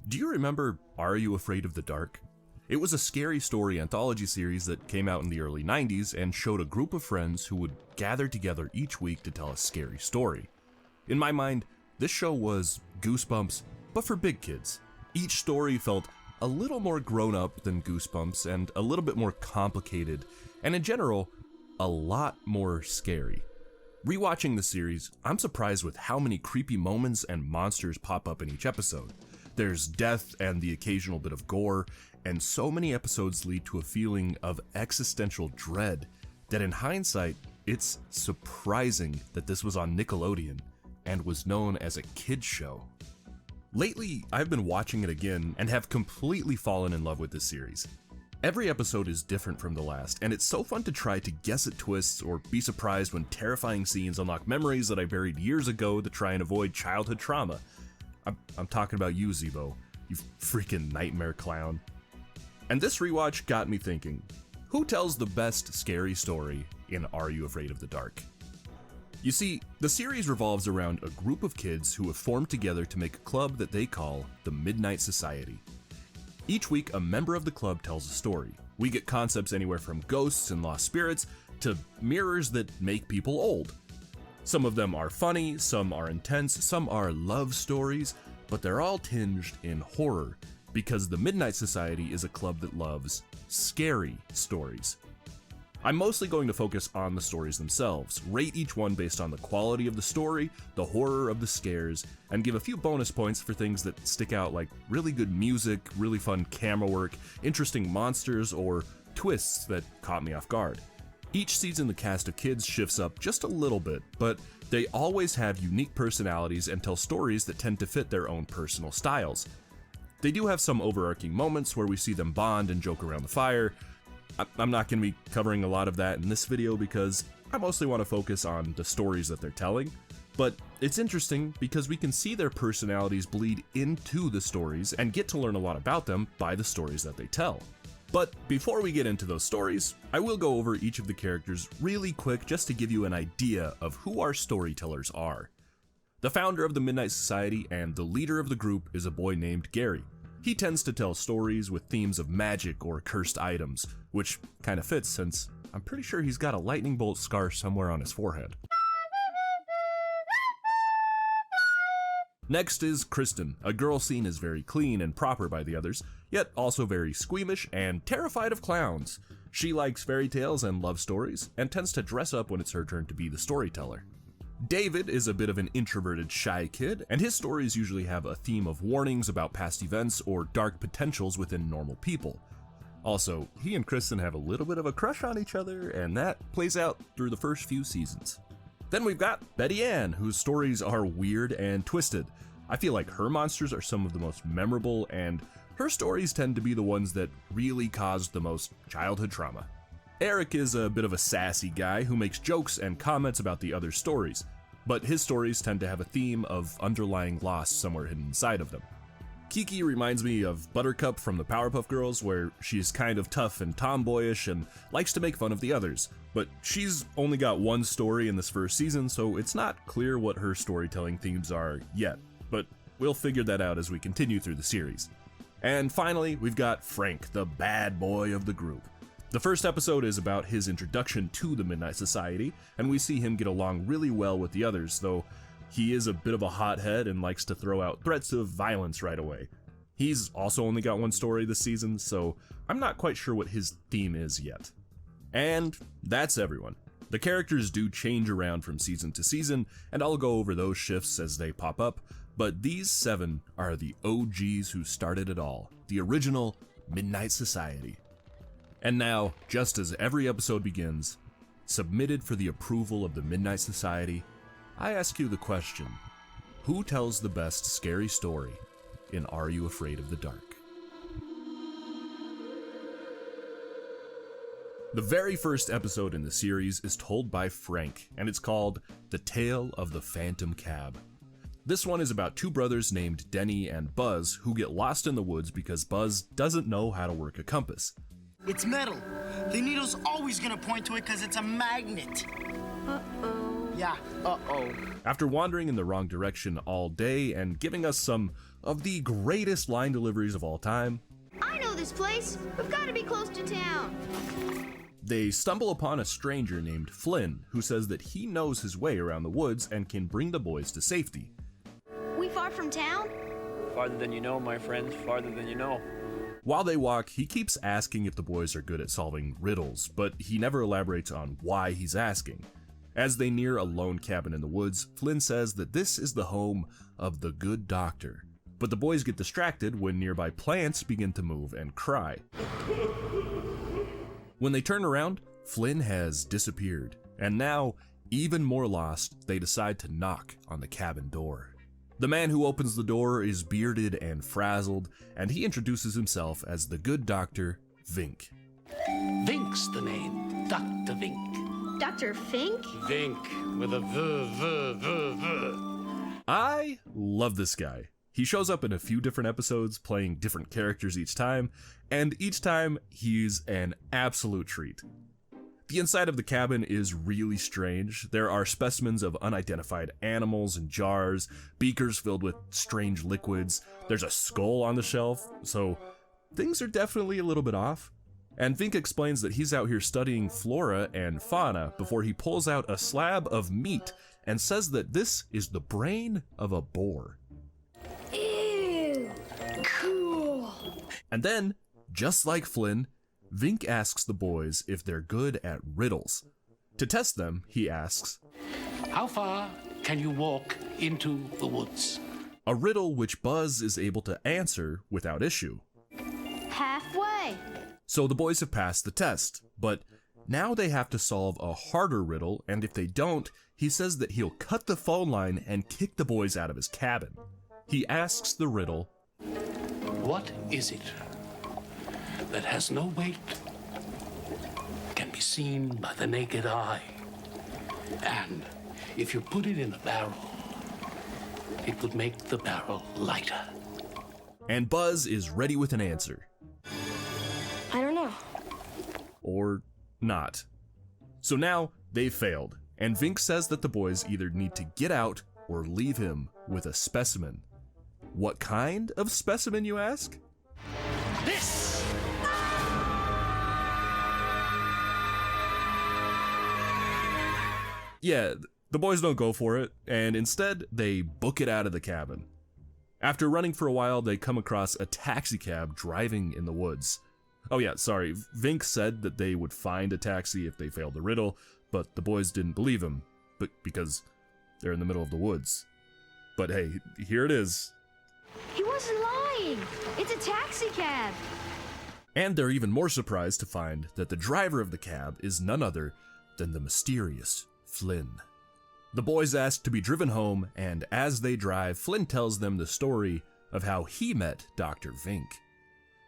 Do you remember Are You Afraid of the Dark? It was a scary story anthology series that came out in the early 90s and showed a group of friends who would gather together each week to tell a scary story. In my mind, this show was Goosebumps, but for big kids. Each story felt a little more grown up than Goosebumps and a little bit more complicated, and in general, a lot more scary. Rewatching the series, I'm surprised with how many creepy moments and monsters pop up in each episode. There's death and the occasional bit of gore, and so many episodes lead to a feeling of existential dread that in hindsight, it's surprising that this was on Nickelodeon and was known as a kids show. Lately, I've been watching it again and have completely fallen in love with this series. Every episode is different from the last, and it's so fun to try to guess at twists or be surprised when terrifying scenes unlock memories that I buried years ago to try and avoid childhood trauma. I'm talking about you, Zebo, you freaking nightmare clown. And this rewatch got me thinking, who tells the best scary story in Are You Afraid of the Dark? You see, the series revolves around a group of kids who have formed together to make a club that they call the Midnight Society. Each week, a member of the club tells a story. We get concepts anywhere from ghosts and lost spirits to mirrors that make people old. Some of them are funny, some are intense, some are love stories, but they're all tinged in horror because the Midnight Society is a club that loves scary stories. I'm mostly going to focus on the stories themselves, rate each one based on the quality of the story, the horror of the scares, and give a few bonus points for things that stick out like really good music, really fun camera work, interesting monsters, or twists that caught me off guard. Each season the cast of kids shifts up just a little bit, but they always have unique personalities and tell stories that tend to fit their own personal styles. They do have some overarching moments where we see them bond and joke around the fire. I'm not going to be covering a lot of that in this video because I mostly want to focus on the stories that they're telling, but it's interesting because we can see their personalities bleed into the stories and get to learn a lot about them by the stories that they tell. But before we get into those stories, I will go over each of the characters really quick just to give you an idea of who our storytellers are. The founder of the Midnight Society and the leader of the group is a boy named Gary. He tends to tell stories with themes of magic or cursed items, which kind of fits since I'm pretty sure he's got a lightning bolt scar somewhere on his forehead. Next is Kristen, a girl seen as very clean and proper by the others, yet also very squeamish and terrified of clowns. She likes fairy tales and love stories, and tends to dress up when it's her turn to be the storyteller. David is a bit of an introverted, shy kid, and his stories usually have a theme of warnings about past events or dark potentials within normal people. Also, he and Kristen have a little bit of a crush on each other, and that plays out through the first few seasons. Then we've got Betty Ann, whose stories are weird and twisted. I feel like her monsters are some of the most memorable, and her stories tend to be the ones that really caused the most childhood trauma. Eric is a bit of a sassy guy who makes jokes and comments about the other stories, but his stories tend to have a theme of underlying loss somewhere hidden inside of them. Kiki reminds me of Buttercup from the Powerpuff Girls, where she's kind of tough and tomboyish and likes to make fun of the others, but she's only got one story in this first season, so it's not clear what her storytelling themes are yet, but we'll figure that out as we continue through the series. And finally, we've got Frank, the bad boy of the group. The first episode is about his introduction to the Midnight Society, and we see him get along really well with the others, though he is a bit of a hothead and likes to throw out threats of violence right away. He's also only got one story this season, so I'm not quite sure what his theme is yet. And that's everyone. The characters do change around from season to season, and I'll go over those shifts as they pop up, but these 7 are the OGs who started it all, the original Midnight Society. And now, just as every episode begins, submitted for the approval of the Midnight Society, I ask you the question, who tells the best scary story in Are You Afraid of the Dark? The very first episode in the series is told by Frank, and it's called The Tale of the Phantom Cab. This one is about 2 brothers named Denny and Buzz who get lost in the woods because Buzz doesn't know how to work a compass. It's metal. The needle's always gonna point to it because it's a magnet. Uh-oh. Yeah, uh-oh. After wandering in the wrong direction all day and giving us some of the greatest line deliveries of all time, I know this place. We've got to be close to town. they stumble upon a stranger named Flynn, who says that he knows his way around the woods and can bring the boys to safety. We far from town? Farther than you know, my friends, farther than you know. While they walk, he keeps asking if the boys are good at solving riddles, but he never elaborates on why he's asking. As they near a lone cabin in the woods, Flynn says that this is the home of the good doctor. But the boys get distracted when nearby plants begin to move and cry. When they turn around, Flynn has disappeared, and now, even more lost, they decide to knock on the cabin door. The man who opens the door is bearded and frazzled, and he introduces himself as the good doctor, Vink. Vink's the name, Dr. Vink. Dr. Fink? Vink with a v. I love this guy. He shows up in a few different episodes, playing different characters each time, and each time he's an absolute treat. The inside of the cabin is really strange. There are specimens of unidentified animals in jars, beakers filled with strange liquids. There's a skull on the shelf, so things are definitely a little bit off. And Vink explains that he's out here studying flora and fauna before he pulls out a slab of meat and says that this is the brain of a boar. Ew, cool. And then, just like Flynn, Vink asks the boys if they're good at riddles. To test them, he asks, How far can you walk into the woods? a riddle which Buzz is able to answer without issue. Halfway. So the boys have passed the test, but now they have to solve a harder riddle, and if they don't, he says that he'll cut the phone line and kick the boys out of his cabin. He asks the riddle, What is it that has no weight, can be seen by the naked eye, and if you put it in a barrel, it would make the barrel lighter? and Buzz is ready with an answer. I don't know. Or not. So now they've failed, and Vink says that the boys either need to get out or leave him with a specimen. What kind of specimen, you ask? This! Yeah, the boys don't go for it, and instead they book it out of the cabin. After running for a while, they come across a taxi cab driving in the woods. Oh yeah, sorry, Vink said that they would find a taxi if they failed the riddle, but the boys didn't believe him, because they're in the middle of the woods. But hey, here it is. He wasn't lying. It's a taxi cab. And they're even more surprised to find that the driver of the cab is none other than the mysterious Flynn. The boys ask to be driven home, and as they drive, Flynn tells them the story of how he met Dr. Vink.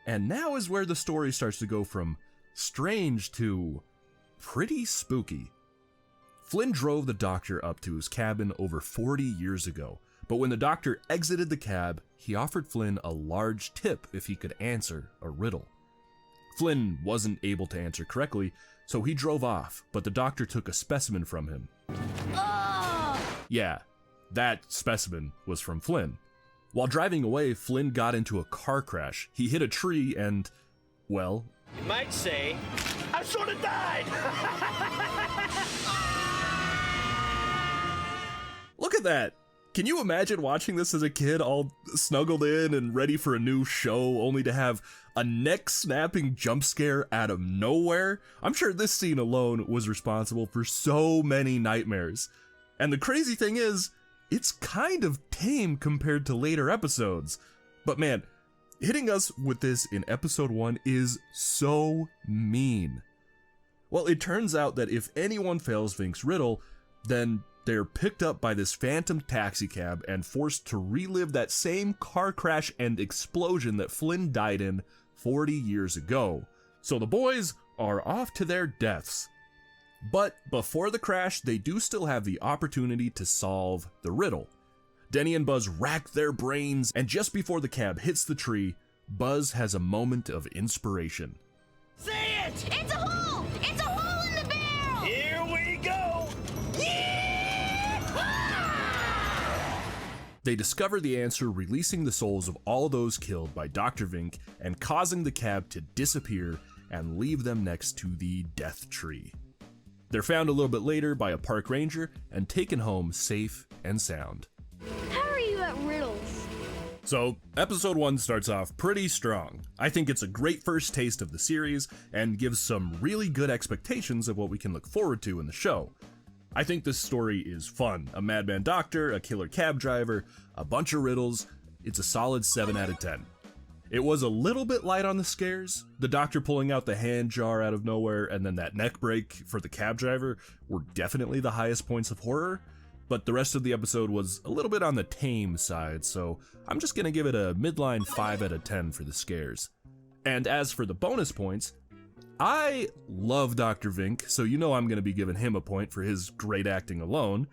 And now is where the story starts to go from strange to pretty spooky. Flynn drove the doctor up to his cabin over 40 years ago, but when the doctor exited the cab, he offered Flynn a large tip if he could answer a riddle. Flynn wasn't able to answer correctly, so he drove off, but the doctor took a specimen from him. Oh! Yeah, that specimen was from Flynn. While driving away, Flynn got into a car crash. He hit a tree and, well, You might say, I sort of died! look at that! Can you imagine watching this as a kid, all snuggled in and ready for a new show, only to have a neck-snapping jump scare out of nowhere? I'm sure this scene alone was responsible for so many nightmares. And the crazy thing is, it's kind of tame compared to later episodes. But man, hitting us with this in episode 1 is so mean. Well, it turns out that if anyone fails Vink's riddle, then they're picked up by this phantom taxi cab and forced to relive that same car crash and explosion that Flynn died in 40 years ago. So the boys are off to their deaths. But before the crash, they do still have the opportunity to solve the riddle. Denny and Buzz rack their brains, and just before the cab hits the tree, Buzz has a moment of inspiration. Say it! It's a hole! It's a hole in the barrel! Here we go! Yeah! They discover the answer, releasing the souls of all those killed by Dr. Vink and causing the cab to disappear and leave them next to the death tree. They're found a little bit later by a park ranger and taken home safe and sound. How are you at riddles? So, episode 1 starts off pretty strong. I think it's a great first taste of the series and gives some really good expectations of what we can look forward to in the show. I think this story is fun. A madman doctor, a killer cab driver, a bunch of riddles. It's a solid 7 out of 10. It was a little bit light on the scares. The doctor pulling out the hand jar out of nowhere and then that neck break for the cab driver were definitely the highest points of horror, but the rest of the episode was a little bit on the tame side, so I'm just gonna give it a midline 5 out of 10 for the scares. And as for the bonus points, I love Dr. Vink, so you know I'm gonna be giving him a point for his great acting alone.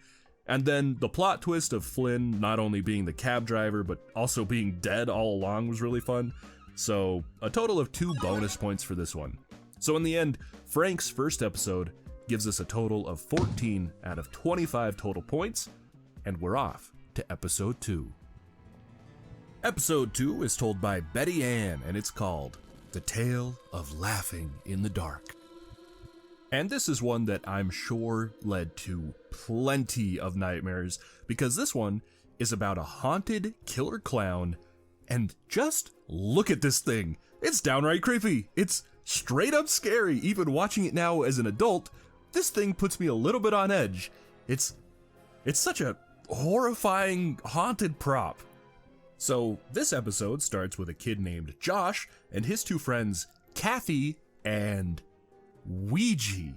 And then the plot twist of Flynn not only being the cab driver, but also being dead all along was really fun. So a total of 2 bonus points for this one. So in the end, Frank's first episode gives us a total of 14 out of 25 total points, and we're off to episode 2. Episode 2 is told by Betty Ann, and it's called The Tale of Laughing in the Dark. And this is one that I'm sure led to plenty of nightmares, because this one is about a haunted killer clown, and just look at this thing. It's downright creepy. It's straight up scary. Even watching it now as an adult, this thing puts me a little bit on edge. It's such a horrifying haunted prop. So this episode starts with a kid named Josh and his 2 friends, Kathy and Ouija.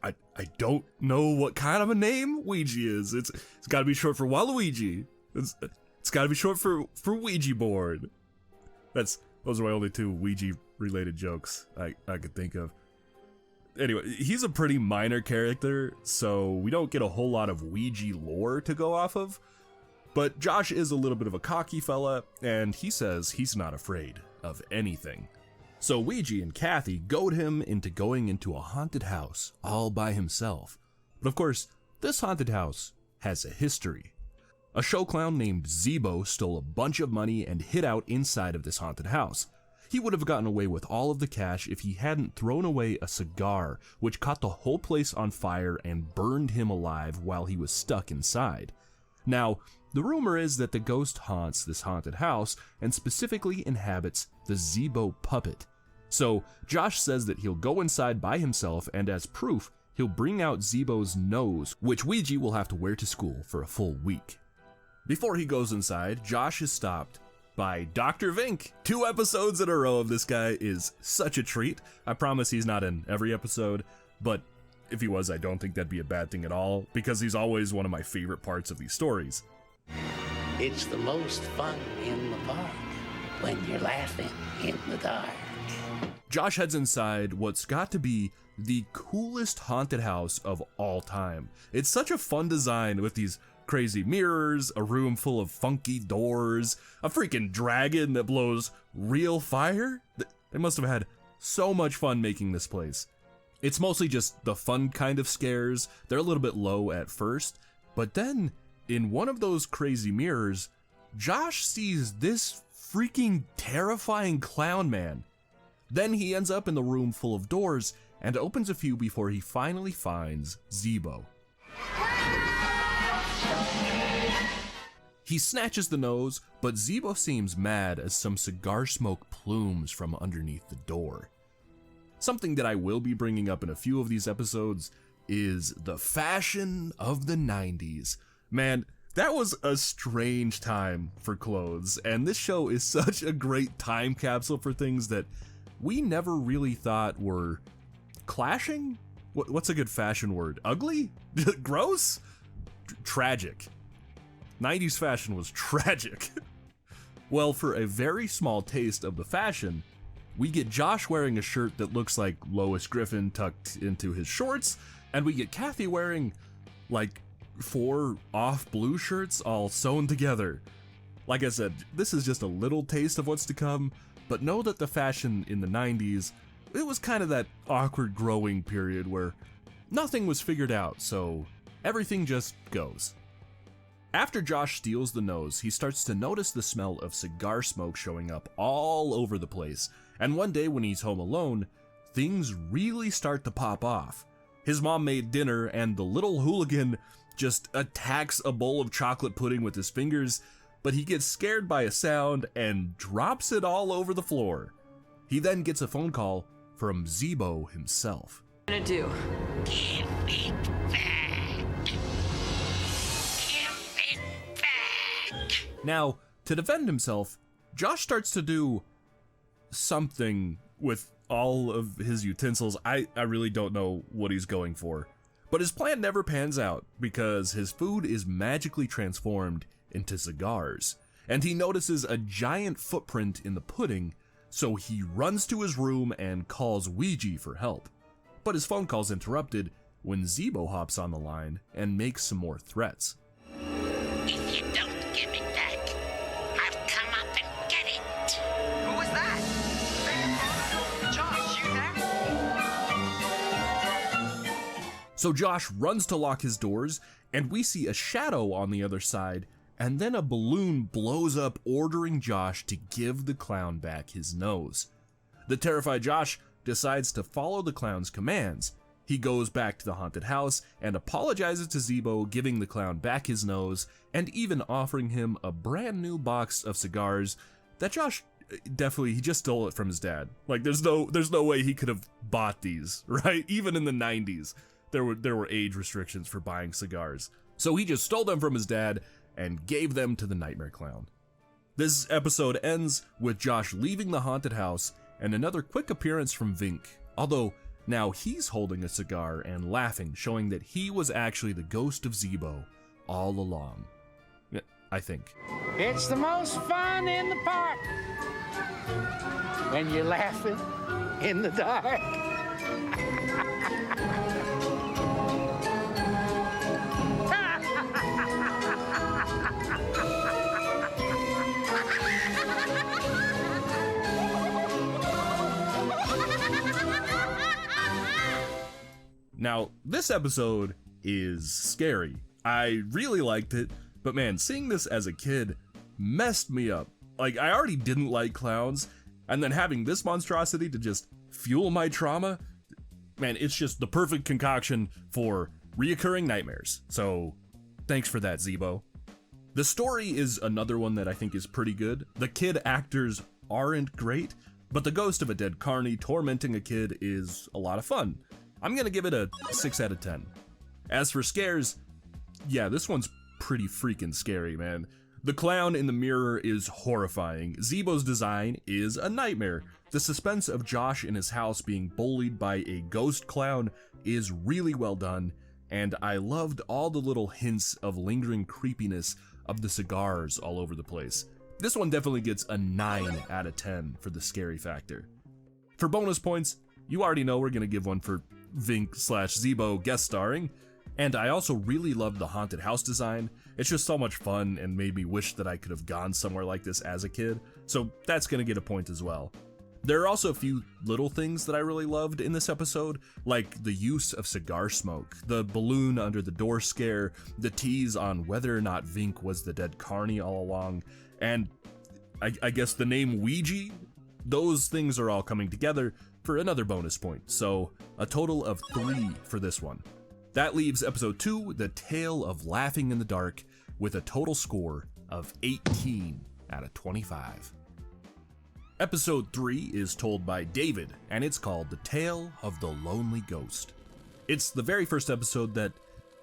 I don't know what kind of a name Ouija is. It's gotta be short for Waluigi. It's gotta be short for Ouija board. Those are my only 2 Ouija related jokes I could think of. Anyway, he's a pretty minor character, so we don't get a whole lot of Ouija lore to go off of. But Josh is a little bit of a cocky fella, and he says he's not afraid of anything. So Ouija and Kathy goad him into going into a haunted house all by himself. But of course, this haunted house has a history. A show clown named Zeebo stole a bunch of money and hid out inside of this haunted house. He would have gotten away with all of the cash if he hadn't thrown away a cigar, which caught the whole place on fire and burned him alive while he was stuck inside. Now, the rumor is that the ghost haunts this haunted house and specifically inhabits the Zeebo puppet. So Josh says that he'll go inside by himself, and as proof, he'll bring out Zeebo's nose, which Ouija will have to wear to school for a full week. Before he goes inside, Josh is stopped by Dr. Vink. 2 episodes in a row of this guy is such a treat. I promise he's not in every episode, but if he was, I don't think that'd be a bad thing at all, because he's always one of my favorite parts of these stories. It's the most fun in the park when you're laughing in the dark. Josh heads inside what's got to be the coolest haunted house of all time. It's such a fun design with these crazy mirrors, a room full of funky doors, a freaking dragon that blows real fire. They must have had so much fun making this place. It's mostly just the fun kind of scares. They're a little bit low at first, but then in one of those crazy mirrors, Josh sees this freaking terrifying clown man. Then he ends up in the room full of doors and opens a few before he finally finds Zeebo. He snatches the nose, but Zeebo seems mad as some cigar smoke plumes from underneath the door. Something that I will be bringing up in a few of these episodes is the fashion of the 90s. Man, that was a strange time for clothes, and this show is such a great time capsule for things that we never really thought were clashing? What's a good fashion word? Ugly? Gross? Tragic. 90s fashion was tragic. Well, for a very small taste of the fashion, we get Josh wearing a shirt that looks like Lois Griffin tucked into his shorts, and we get Kathy wearing like 4 off blue shirts all sewn together. Like I said, this is just a little taste of what's to come, but know that the fashion in the 90s, it was kind of that awkward growing period where nothing was figured out, so everything just goes. After Josh steals the nose, he starts to notice the smell of cigar smoke showing up all over the place, and one day when he's home alone, things really start to pop off. His mom made dinner, and the little hooligan just attacks a bowl of chocolate pudding with his fingers, but he gets scared by a sound and drops it all over the floor. He then gets a phone call from Zeebo himself. What are you gonna do? Give it back. Give it back. Now, to defend himself, Josh starts to do something with all of his utensils. I really don't know what he's going for. But his plan never pans out because his food is magically transformed into cigars. And he notices a giant footprint in the pudding, so he runs to his room and calls Ouija for help. But his phone call's interrupted when Zeebo hops on the line and makes some more threats. If you don't give it back, I'll come up and get it. Who was that? Josh, you there? So Josh runs to lock his doors, and we see a shadow on the other side, and then a balloon blows up ordering Josh to give the clown back his nose. The terrified Josh decides to follow the clown's commands. He goes back to the haunted house and apologizes to Zeebo, giving the clown back his nose and even offering him a brand new box of cigars that Josh definitely, he just stole it from his dad. Like there's no way he could have bought these, right? Even in the 90s, there were age restrictions for buying cigars. So he just stole them from his dad and gave them to the Nightmare Clown. This episode ends with Josh leaving the haunted house and another quick appearance from Vink, although now he's holding a cigar and laughing, showing that he was actually the ghost of Zeebo all along. I think. It's the most fun in the park when you're laughing in the dark. Now, this episode is scary. I really liked it, but man, seeing this as a kid messed me up. Like, I already didn't like clowns, and then having this monstrosity to just fuel my trauma, man, it's just the perfect concoction for reoccurring nightmares. So, thanks for that, Zeebo. The story is another one that I think is pretty good. The kid actors aren't great, but the ghost of a dead carny tormenting a kid is a lot of fun. I'm gonna give it a 6 out of 10. As for scares, yeah, this one's pretty freaking scary, man. The clown in the mirror is horrifying. Zeebo's design is a nightmare. The suspense of Josh in his house being bullied by a ghost clown is really well done, and I loved all the little hints of lingering creepiness of the cigars all over the place. This one definitely gets a 9 out of 10 for the scary factor. For bonus points, you already know we're gonna give one for Vink/Zeebo guest starring, and I also really loved the haunted house design. It's just so much fun and made me wish that I could have gone somewhere like this as a kid, so that's gonna get a point as well. There are also a few little things that I really loved in this episode, like the use of cigar smoke, the balloon under the door scare, the tease on whether or not Vink was the dead carny all along, and I guess the name Ouija. Those things are all coming together for another bonus point, so a total of 3 for this one. That leaves episode 2, The Tale of Laughing in the Dark, with a total score of 18 out of 25. Episode 3 is told by David, and it's called The Tale of the Lonely Ghost. It's the very first episode that,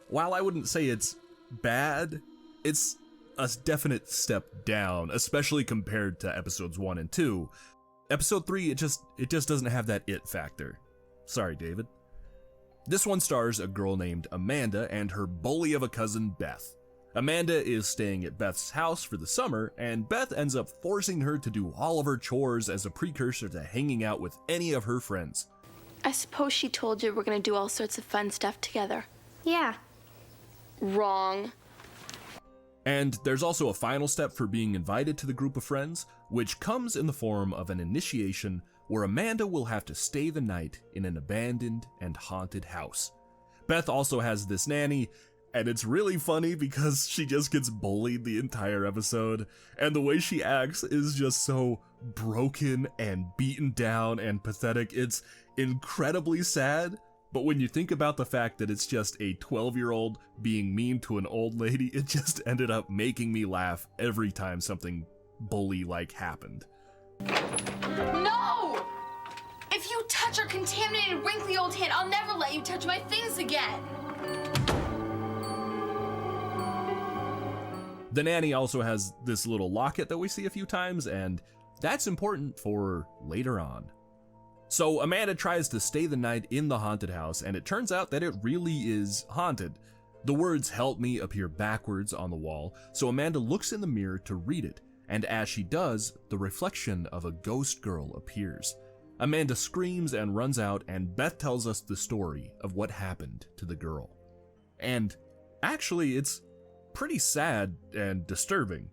while I wouldn't say it's bad, it's a definite step down, especially compared to episodes 1 and 2. Episode 3, it just doesn't have that it factor. Sorry, David. This one stars a girl named Amanda and her bully of a cousin, Beth. Amanda is staying at Beth's house for the summer, and Beth ends up forcing her to do all of her chores as a precursor to hanging out with any of her friends. I suppose she told you we're gonna do all sorts of fun stuff together. Yeah. Wrong. And there's also a final step for being invited to the group of friends, which comes in the form of an initiation where Amanda will have to stay the night in an abandoned and haunted house. Beth also has this nanny, And it's really funny because she just gets bullied the entire episode, and the way she acts is just so broken and beaten down and pathetic. It's incredibly sad, but when you think about the fact that it's just a 12-year-old being mean to an old lady, it just ended up making me laugh every time something bully-like happened. No! If you touch our contaminated, wrinkly old hand, I'll never let you touch my things again. The nanny also has this little locket that we see a few times, and that's important for later on. So Amanda tries to stay the night in the haunted house, and it turns out that it really is haunted. The words "help me" appear backwards on the wall, so Amanda looks in the mirror to read it, and as she does, the reflection of a ghost girl appears. Amanda screams and runs out, and Beth tells us the story of what happened to the girl. And actually, it's pretty sad and disturbing.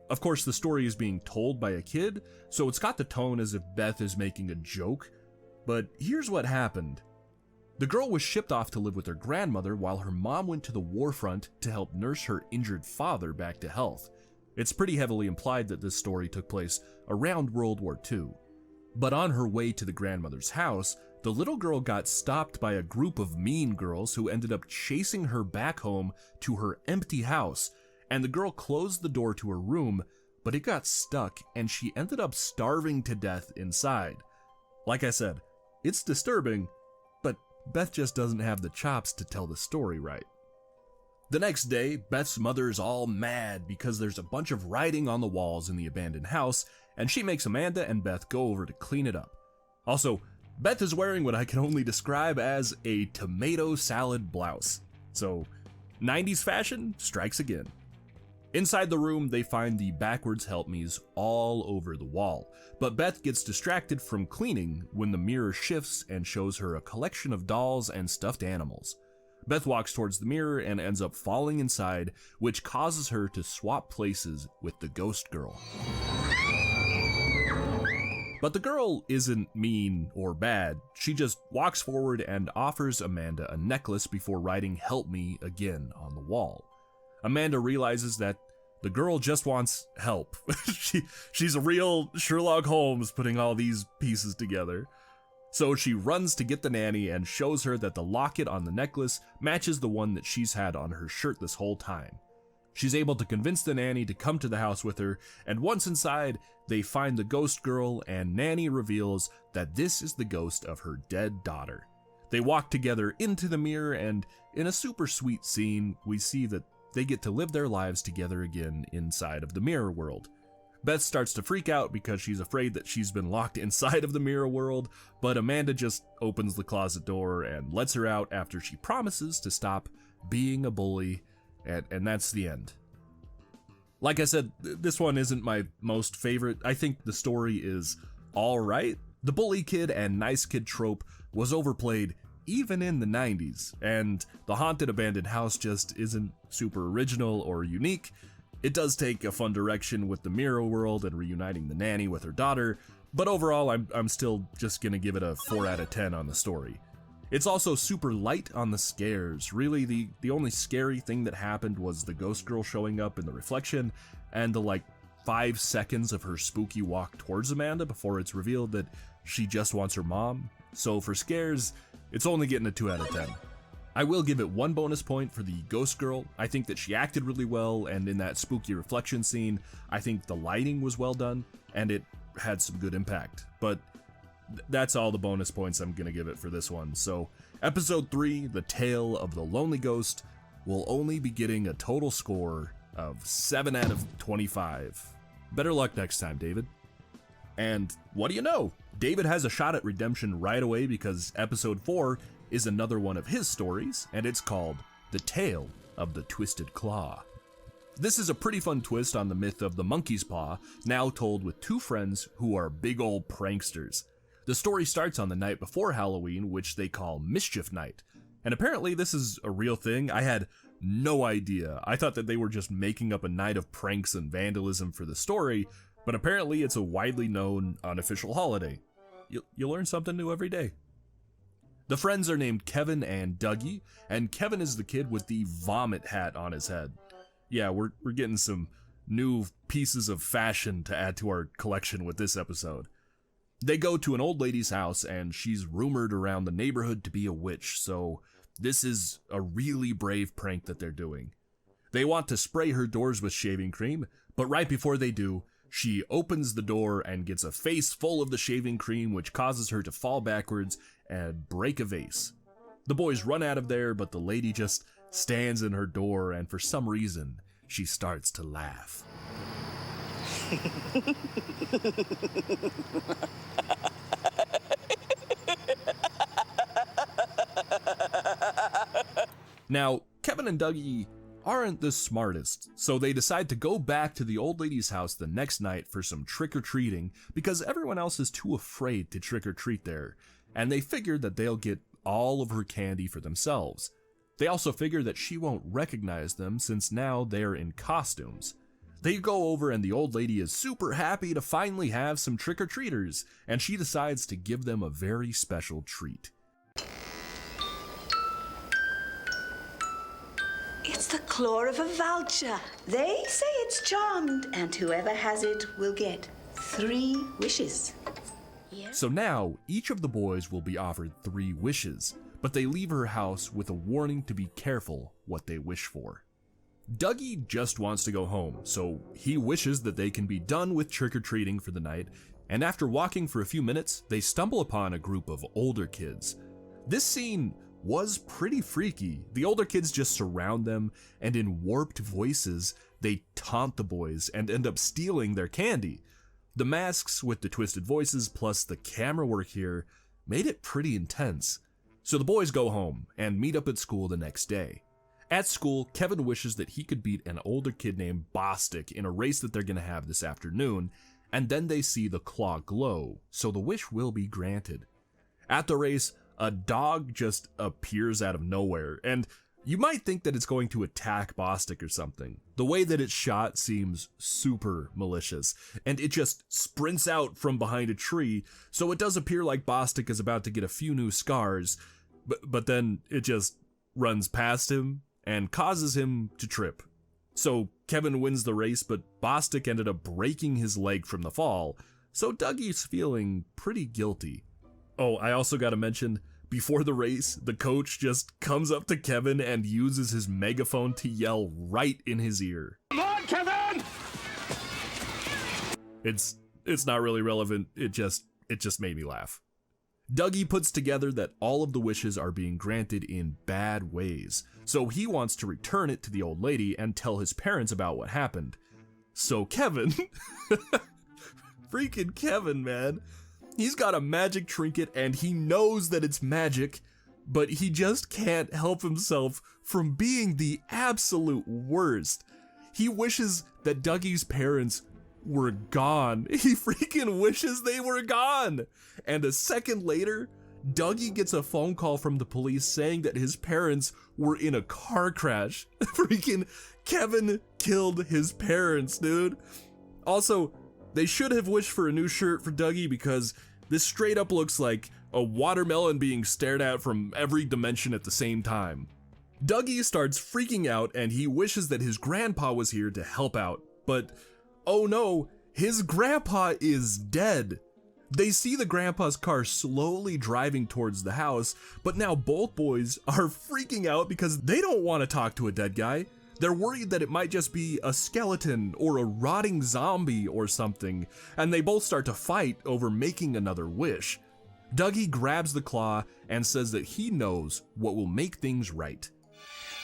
Of course, the story is being told by a kid, so it's got the tone as if Beth is making a joke. But here's what happened. The girl was shipped off to live with her grandmother while her mom went to the war front to help nurse her injured father back to health. It's pretty heavily implied that this story took place around World War II. But on her way to the grandmother's house, the little girl got stopped by a group of mean girls who ended up chasing her back home to her empty house, and the girl closed the door to her room, but it got stuck and she ended up starving to death inside. Like I said, it's disturbing, but Beth just doesn't have the chops to tell the story right. The next day, Beth's mother's all mad because there's a bunch of writing on the walls in the abandoned house, and she makes Amanda and Beth go over to clean it up. Also, Beth is wearing what I can only describe as a tomato salad blouse. So, 90s fashion strikes again. Inside the room, they find the backwards help me's all over the wall, but Beth gets distracted from cleaning when the mirror shifts and shows her a collection of dolls and stuffed animals. Beth walks towards the mirror and ends up falling inside, which causes her to swap places with the ghost girl. But the girl isn't mean or bad. She just walks forward and offers Amanda a necklace before writing "help me" again on the wall. Amanda realizes that the girl just wants help. She's a real Sherlock Holmes putting all these pieces together. So she runs to get the nanny and shows her that the locket on the necklace matches the one that she's had on her shirt this whole time. She's able to convince the nanny to come to the house with her, and once inside, they find the ghost girl, and Nanny reveals that this is the ghost of her dead daughter. They walk together into the mirror, and in a super sweet scene, we see that they get to live their lives together again inside of the mirror world. Beth starts to freak out because she's afraid that she's been locked inside of the mirror world, but Amanda just opens the closet door and lets her out after she promises to stop being a bully, and that's the end. Like I said, this one isn't my most favorite. I think the story is alright. The bully kid and nice kid trope was overplayed even in the 90s, and the haunted abandoned house just isn't super original or unique. It does take a fun direction with the mirror world and reuniting the nanny with her daughter, but overall I'm still just gonna give it a 4 out of 10 on the story. It's also super light on the scares. Really, the only scary thing that happened was the ghost girl showing up in the reflection and the 5 seconds of her spooky walk towards Amanda before it's revealed that she just wants her mom. So for scares, it's only getting a 2 out of 10. I will give it 1 bonus point for the ghost girl. I think that she acted really well, and in that spooky reflection scene, I think the lighting was well done, and it had some good impact. But that's all the bonus points I'm gonna give it for this one. So episode 3, The Tale of the Lonely Ghost, will only be getting a total score of 7 out of 25. Better luck next time, David. And what do you know? David has a shot at redemption right away because episode 4 is another one of his stories, and it's called The Tale of the Twisted Claw. This is a pretty fun twist on the myth of the monkey's paw, now told with 2 friends who are big old pranksters. The story starts on the night before Halloween, which they call Mischief Night. And apparently this is a real thing. I had no idea. I thought that they were just making up a night of pranks and vandalism for the story, but apparently it's a widely known unofficial holiday. You learn something new every day. The friends are named Kevin and Dougie, and Kevin is the kid with the vomit hat on his head. Yeah, we're getting some new pieces of fashion to add to our collection with this episode. They go to an old lady's house, and she's rumored around the neighborhood to be a witch, so this is a really brave prank that they're doing. They want to spray her doors with shaving cream, but right before they do, she opens the door and gets a face full of the shaving cream, which causes her to fall backwards and break a vase. The boys run out of there, but the lady just stands in her door, and for some reason, she starts to laugh. Now, Kevin and Dougie aren't the smartest, so they decide to go back to the old lady's house the next night for some trick-or-treating because everyone else is too afraid to trick-or-treat there, and they figure that they'll get all of her candy for themselves. They also figure that she won't recognize them since now they're in costumes. They go over and the old lady is super happy to finally have some trick-or-treaters, and she decides to give them a very special treat. It's the claw of a vulture. They say it's charmed, and whoever has it will get 3 wishes. Yeah. So now, each of the boys will be offered 3 wishes, but they leave her house with a warning to be careful what they wish for. Dougie just wants to go home, so he wishes that they can be done with trick-or-treating for the night, and after walking for a few minutes, they stumble upon a group of older kids. This scene was pretty freaky. The older kids just surround them, and in warped voices, they taunt the boys and end up stealing their candy. The masks with the twisted voices plus the camera work here made it pretty intense. So the boys go home and meet up at school the next day. At school, Kevin wishes that he could beat an older kid named Bostic in a race that they're going to have this afternoon, and then they see the claw glow, so the wish will be granted. At the race, a dog just appears out of nowhere, and you might think that it's going to attack Bostic or something. The way that it's shot seems super malicious, and it just sprints out from behind a tree, so it does appear like Bostic is about to get a few new scars, but then it just runs past him and causes him to trip. So Kevin wins the race, but Bostic ended up breaking his leg from the fall, so Dougie's feeling pretty guilty. Oh, I also gotta mention, before the race, the coach just comes up to Kevin and uses his megaphone to yell right in his ear. Come on, Kevin! It's not really relevant, it just made me laugh. Dougie puts together that all of the wishes are being granted in bad ways, so he wants to return it to the old lady and tell his parents about what happened. So Kevin, freaking Kevin, man, he's got a magic trinket and he knows that it's magic, but he just can't help himself from being the absolute worst. He wishes that Dougie's parents were gone. He freaking wishes they were gone. And a second later, Dougie gets a phone call from the police saying that his parents were in a car crash. Freaking Kevin killed his parents, dude. Also, they should have wished for a new shirt for Dougie because this straight up looks like a watermelon being stared at from every dimension at the same time. Dougie starts freaking out and he wishes that his grandpa was here to help out, but oh no, his grandpa is dead. They see the grandpa's car slowly driving towards the house, but now both boys are freaking out because they don't want to talk to a dead guy. They're worried that it might just be a skeleton or a rotting zombie or something, and they both start to fight over making another wish. Dougie grabs the claw and says that he knows what will make things right.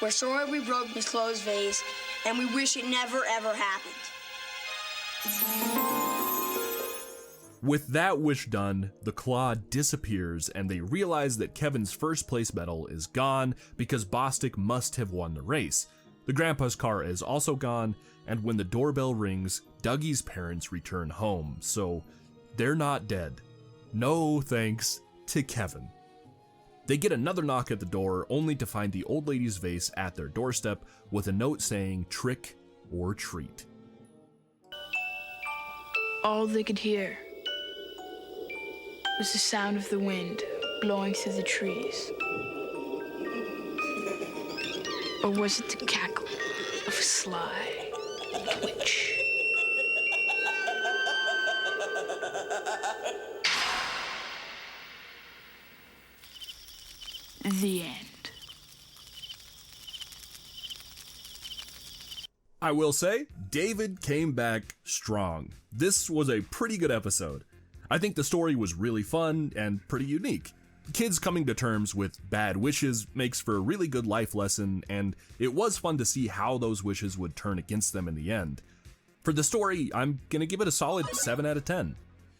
We're sorry we broke Miss Chloe's vase, and we wish it never ever happened. With that wish done, the claw disappears and they realize that Kevin's first place medal is gone because Bostic must have won the race. The grandpa's car is also gone, and when the doorbell rings, Dougie's parents return home, so they're not dead. No thanks to Kevin. They get another knock at the door only to find the old lady's vase at their doorstep with a note saying trick or treat. All they could hear was the sound of the wind blowing through the trees? Or was it the cackle of a sly witch? The end. I will say, David came back strong. This was a pretty good episode. I think the story was really fun and pretty unique. Kids coming to terms with bad wishes makes for a really good life lesson, and it was fun to see how those wishes would turn against them in the end. For the story, I'm gonna give it a solid 7 out of 10.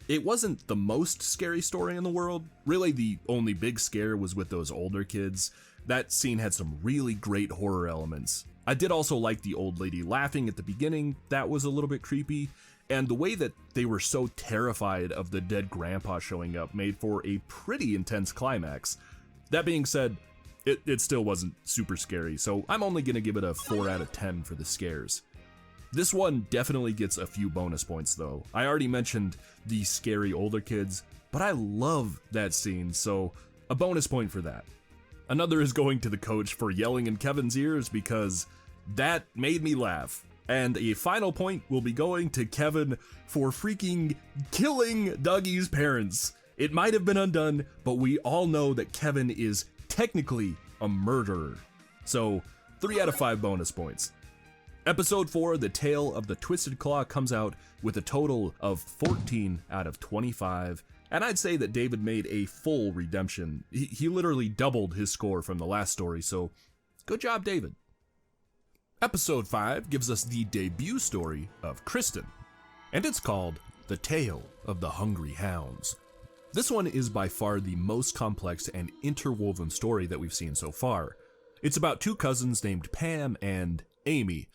It wasn't the most scary story in the world. Really, the only big scare was with those older kids. That scene had some really great horror elements. I did also like the old lady laughing at the beginning. That was a little bit creepy. And the way that they were so terrified of the dead grandpa showing up made for a pretty intense climax. That being said, it still wasn't super scary, so I'm only gonna give it a 4 out of 10 for the scares. This one definitely gets a few bonus points though. I already mentioned the scary older kids, but I love that scene, so a bonus point for that. Another is going to the coach for yelling in Kevin's ears because that made me laugh. And a final point will be going to Kevin for freaking killing Dougie's parents. It might have been undone, but we all know that Kevin is technically a murderer. So 3 out of 5 bonus points. Episode 4, The Tale of the Twisted Claw, comes out with a total of 14 out of 25. And I'd say that David made a full redemption. He literally doubled his score from the last story, so good job, David. Episode 5 gives us the debut story of Kristen, and it's called The Tale of the Hungry Hounds. This one is by far the most complex and interwoven story that we've seen so far. It's about 2 cousins named Pam and Amy,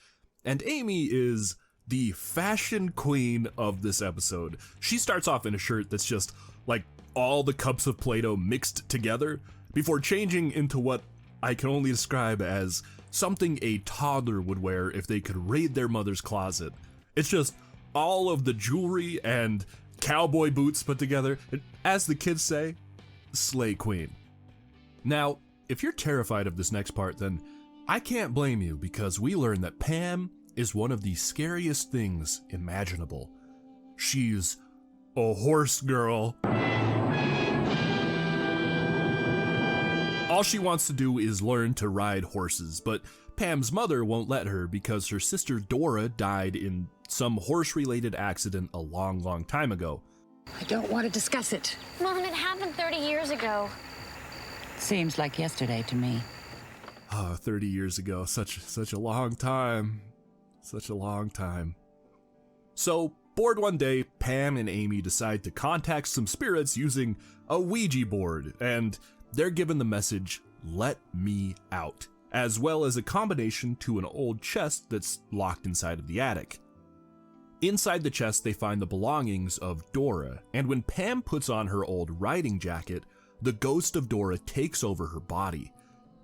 and Amy is the fashion queen of this episode. She starts off in a shirt that's just like all the cups of Play-Doh mixed together before changing into what I can only describe as something a toddler would wear if they could raid their mother's closet. It's just all of the jewelry and cowboy boots put together. As the kids say, slay queen. Now, if you're terrified of this next part, then I can't blame you, because we learn that Pam is one of the scariest things imaginable. She's a horse girl. All she wants to do is learn to ride horses, but Pam's mother won't let her because her sister Dora died in some horse-related accident a long time ago. I don't want to discuss it. Mom, it happened 30 years ago. Seems like yesterday to me. 30 years ago, such a long time. Such a long time. So, bored one day, Pam and Amy decide to contact some spirits using a Ouija board, and they're given the message, "Let me out," as well as a combination to an old chest that's locked inside of the attic. Inside the chest, they find the belongings of Dora, and when Pam puts on her old riding jacket, the ghost of Dora takes over her body.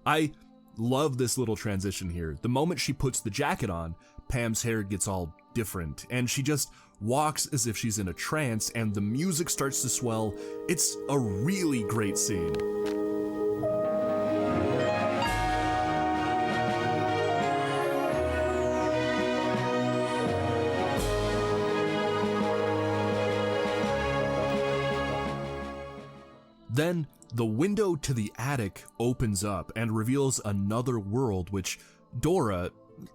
I love this little transition here. The moment she puts the jacket on, Pam's hair gets all different, and she just walks as if she's in a trance, and the music starts to swell. It's a really great scene. Then, the window to the attic opens up and reveals another world, which Dora,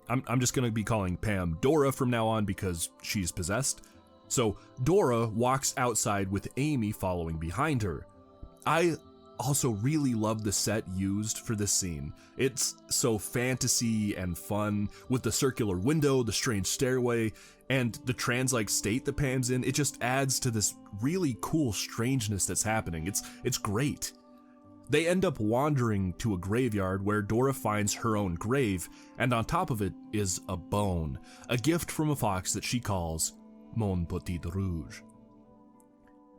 I'm just gonna be calling Pam Dora from now on because she's possessed. So Dora walks outside with Amy following behind her. I also really love the set used for this scene. It's so fantasy and fun with the circular window, the strange stairway, and the trance-like state that Pam's in. It just adds to this really cool strangeness that's happening. It's great. They end up wandering to a graveyard where Dora finds her own grave, and on top of it is a bone, a gift from a fox that she calls Mon Petit Rouge.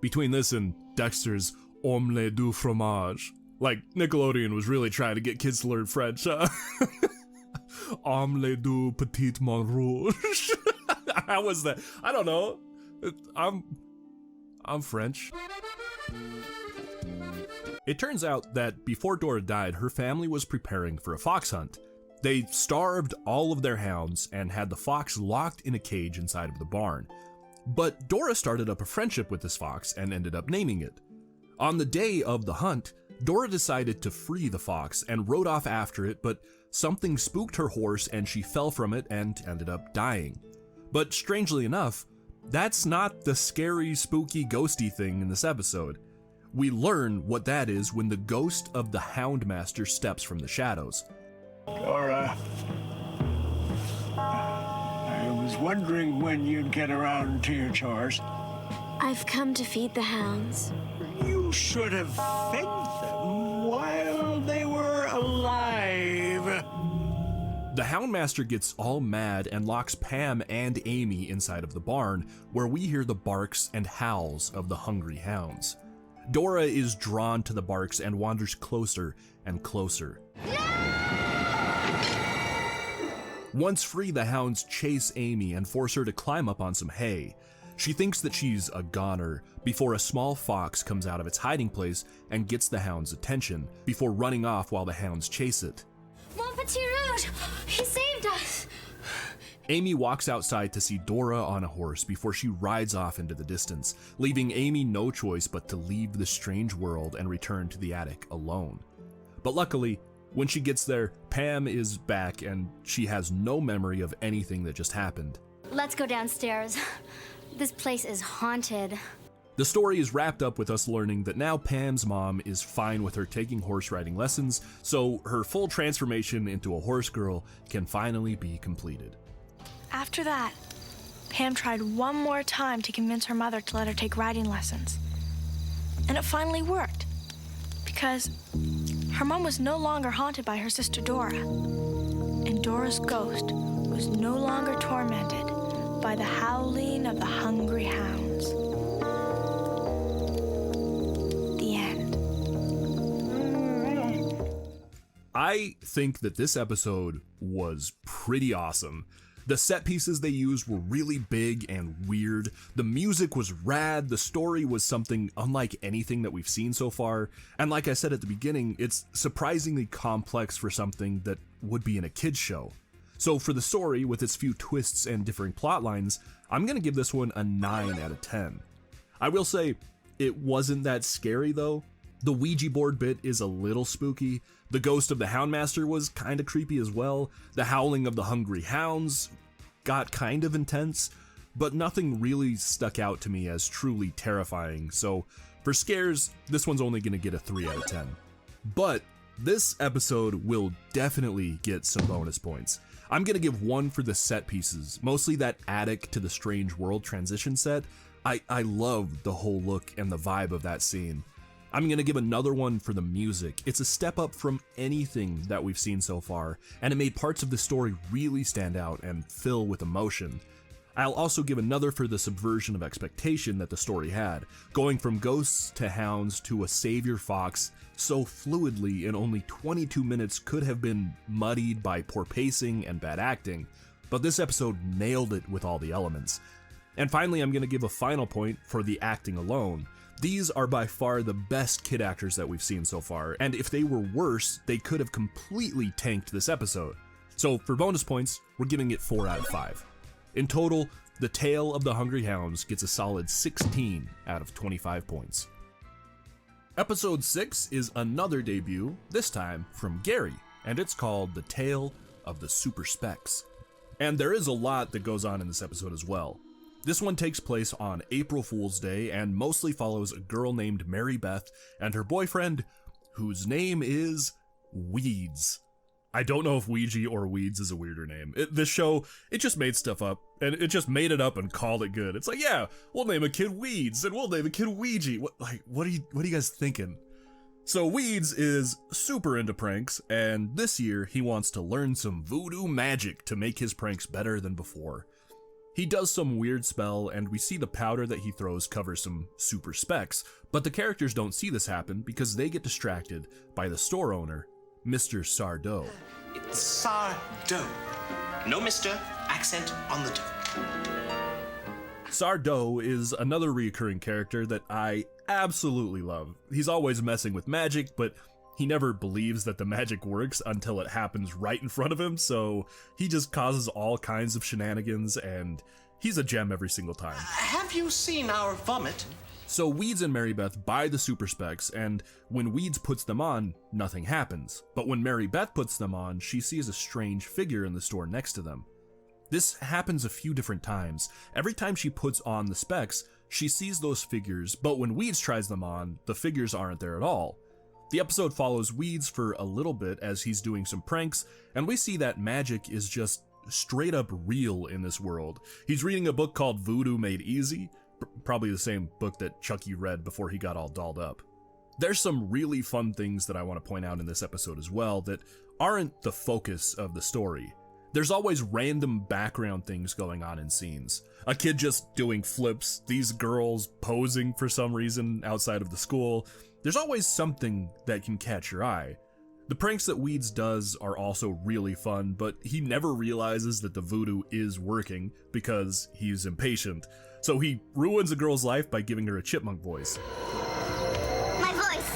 Between this and Dexter's Omelette du Fromage, like Nickelodeon was really trying to get kids to learn French, huh? Omelette du Petit Mon Rouge. How was that? I don't know. I'm French. It turns out that before Dora died, her family was preparing for a fox hunt. They starved all of their hounds and had the fox locked in a cage inside of the barn. But Dora started up a friendship with this fox and ended up naming it. On the day of the hunt, Dora decided to free the fox and rode off after it, but something spooked her horse and she fell from it and ended up dying. But strangely enough, that's not the scary, spooky, ghosty thing in this episode. We learn what that is when the ghost of the Houndmaster steps from the shadows. Dora, I was wondering when you'd get around to your chores. I've come to feed the hounds. You should have fed them while they were alive. The Houndmaster gets all mad and locks Pam and Amy inside of the barn, where we hear the barks and howls of the hungry hounds. Dora is drawn to the barks and wanders closer and closer. Once free, the hounds chase Amy and force her to climb up on some hay. She thinks that she's a goner before a small fox comes out of its hiding place and gets the hound's attention before running off while the hounds chase it. Mon Petit Rouge! He saved us! Amy walks outside to see Dora on a horse before she rides off into the distance, leaving Amy no choice but to leave the strange world and return to the attic alone. But luckily, when she gets there, Pam is back and she has no memory of anything that just happened. Let's go downstairs. This place is haunted. The story is wrapped up with us learning that now Pam's mom is fine with her taking horse riding lessons, so her full transformation into a horse girl can finally be completed. After that, Pam tried one more time to convince her mother to let her take riding lessons. And it finally worked, because her mom was no longer haunted by her sister Dora, and Dora's ghost was no longer tormented by the howling of the hungry hounds. The end. I think that this episode was pretty awesome. The set pieces they used were really big and weird. The music was rad. The story was something unlike anything that we've seen so far. And like I said at the beginning, it's surprisingly complex for something that would be in a kid's show. So for the story, with its few twists and differing plot lines, I'm gonna give this one a 9 out of 10. I will say, it wasn't that scary though. The Ouija board bit is a little spooky. The ghost of the Houndmaster was kinda creepy as well. The howling of the hungry hounds got kind of intense, but nothing really stuck out to me as truly terrifying. So for scares, this one's only gonna get a 3 out of 10. But this episode will definitely get some bonus points. I'm gonna give 1 for the set pieces, mostly that attic to the strange world transition set. I love the whole look and the vibe of that scene. I'm gonna give another 1 for the music. It's a step up from anything that we've seen so far, and it made parts of the story really stand out and fill with emotion. I'll also give another for the subversion of expectation that the story had, going from ghosts to hounds to a savior fox so fluidly in only 22 minutes could have been muddied by poor pacing and bad acting, but this episode nailed it with all the elements. And finally, I'm gonna give a final point for the acting alone. These are by far the best kid actors that we've seen so far, and if they were worse, they could have completely tanked this episode. So for bonus points, we're giving it 4 out of 5. In total, The Tale of the Hungry Hounds gets a solid 16 out of 25 points. Episode 6 is another debut, this time from Gary, and it's called The Tale of the Super Specs. And there is a lot that goes on in this episode as well. This one takes place on April Fool's Day and mostly follows a girl named Mary Beth and her boyfriend, whose name is Weeds. I don't know if Ouija or Weeds is a weirder name. This show, it just made stuff up, and it just made it up and called it good. It's like, yeah, we'll name a kid Weeds, and we'll name a kid Ouija. What are you guys thinking? So Weeds is super into pranks, and this year he wants to learn some voodoo magic to make his pranks better than before. He does some weird spell, and we see the powder that he throws cover some super specs, but the characters don't see this happen because they get distracted by the store owner, Mr. Sardo. It's Sardo. No Mr. Accent on the dough. Sardo is another reoccurring character that I absolutely love. He's always messing with magic, but he never believes that the magic works until it happens right in front of him, so he just causes all kinds of shenanigans, and he's a gem every single time. Have you seen our vomit? So Weeds and Mary Beth buy the super specs, and when Weeds puts them on, nothing happens. But when Mary Beth puts them on, she sees a strange figure in the store next to them. This happens a few different times. Every time she puts on the specs, she sees those figures, but when Weeds tries them on, the figures aren't there at all. The episode follows Weeds for a little bit as he's doing some pranks, and we see that magic is just straight up real in this world. He's reading a book called Voodoo Made Easy, probably the same book that Chucky read before he got all dolled up. There's some really fun things that I want to point out in this episode as well that aren't the focus of the story. There's always random background things going on in scenes. A kid just doing flips, these girls posing for some reason outside of the school. There's always something that can catch your eye. The pranks that Weeds does are also really fun, but he never realizes that the voodoo is working because he's impatient. So he ruins a girl's life by giving her a chipmunk voice. My voice!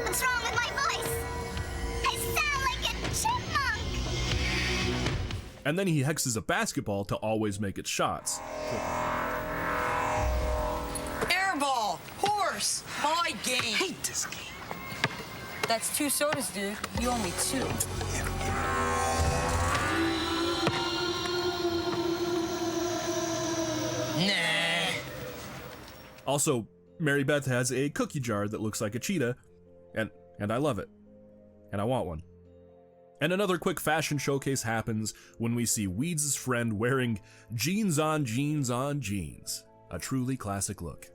What's wrong with my voice? I sound like a chipmunk! And then he hexes a basketball to always make its shots. Airball! Horse! My game! Hate this game. That's 2 sodas, dude. You owe me 2. Nah. Also, Mary Beth has a cookie jar that looks like a cheetah, and I love it. And I want one. And another quick fashion showcase happens when we see Weeds' friend wearing jeans on jeans on jeans. A truly classic look.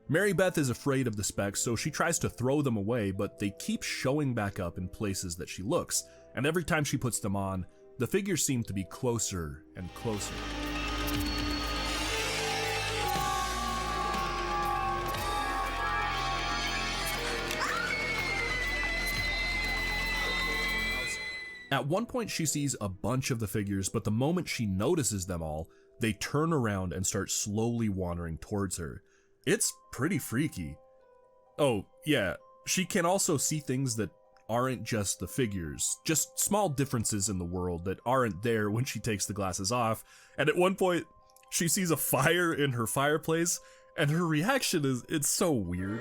Mary Beth is afraid of the specs, so she tries to throw them away, but they keep showing back up in places that she looks, and every time she puts them on, the figures seem to be closer and closer. At one point she sees a bunch of the figures, but the moment she notices them all, they turn around and start slowly wandering towards her. It's pretty freaky. Oh, yeah, she can also see things that aren't just the figures, just small differences in the world that aren't there when she takes the glasses off, and at one point, she sees a fire in her fireplace, and her reaction is, it's so weird.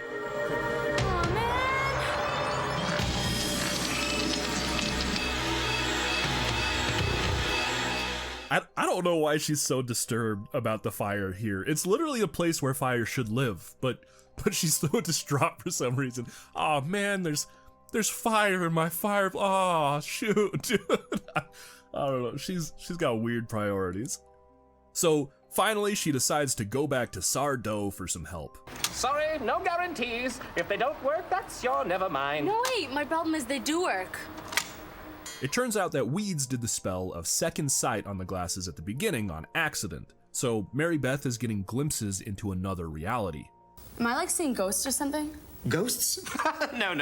I don't know why she's so disturbed about the fire here. It's literally a place where fire should live, but she's so distraught for some reason. Oh man, there's fire in my fire. Oh shoot, dude. I don't know. She's got weird priorities. So finally, she decides to go back to Sardo for some help. Sorry, no guarantees. If they don't work, that's your never mind. No, wait, my problem is they do work. It turns out that Weeds did the spell of second sight on the glasses at the beginning on accident, so Mary Beth is getting glimpses into another reality. Am I like seeing ghosts or something? Ghosts? No.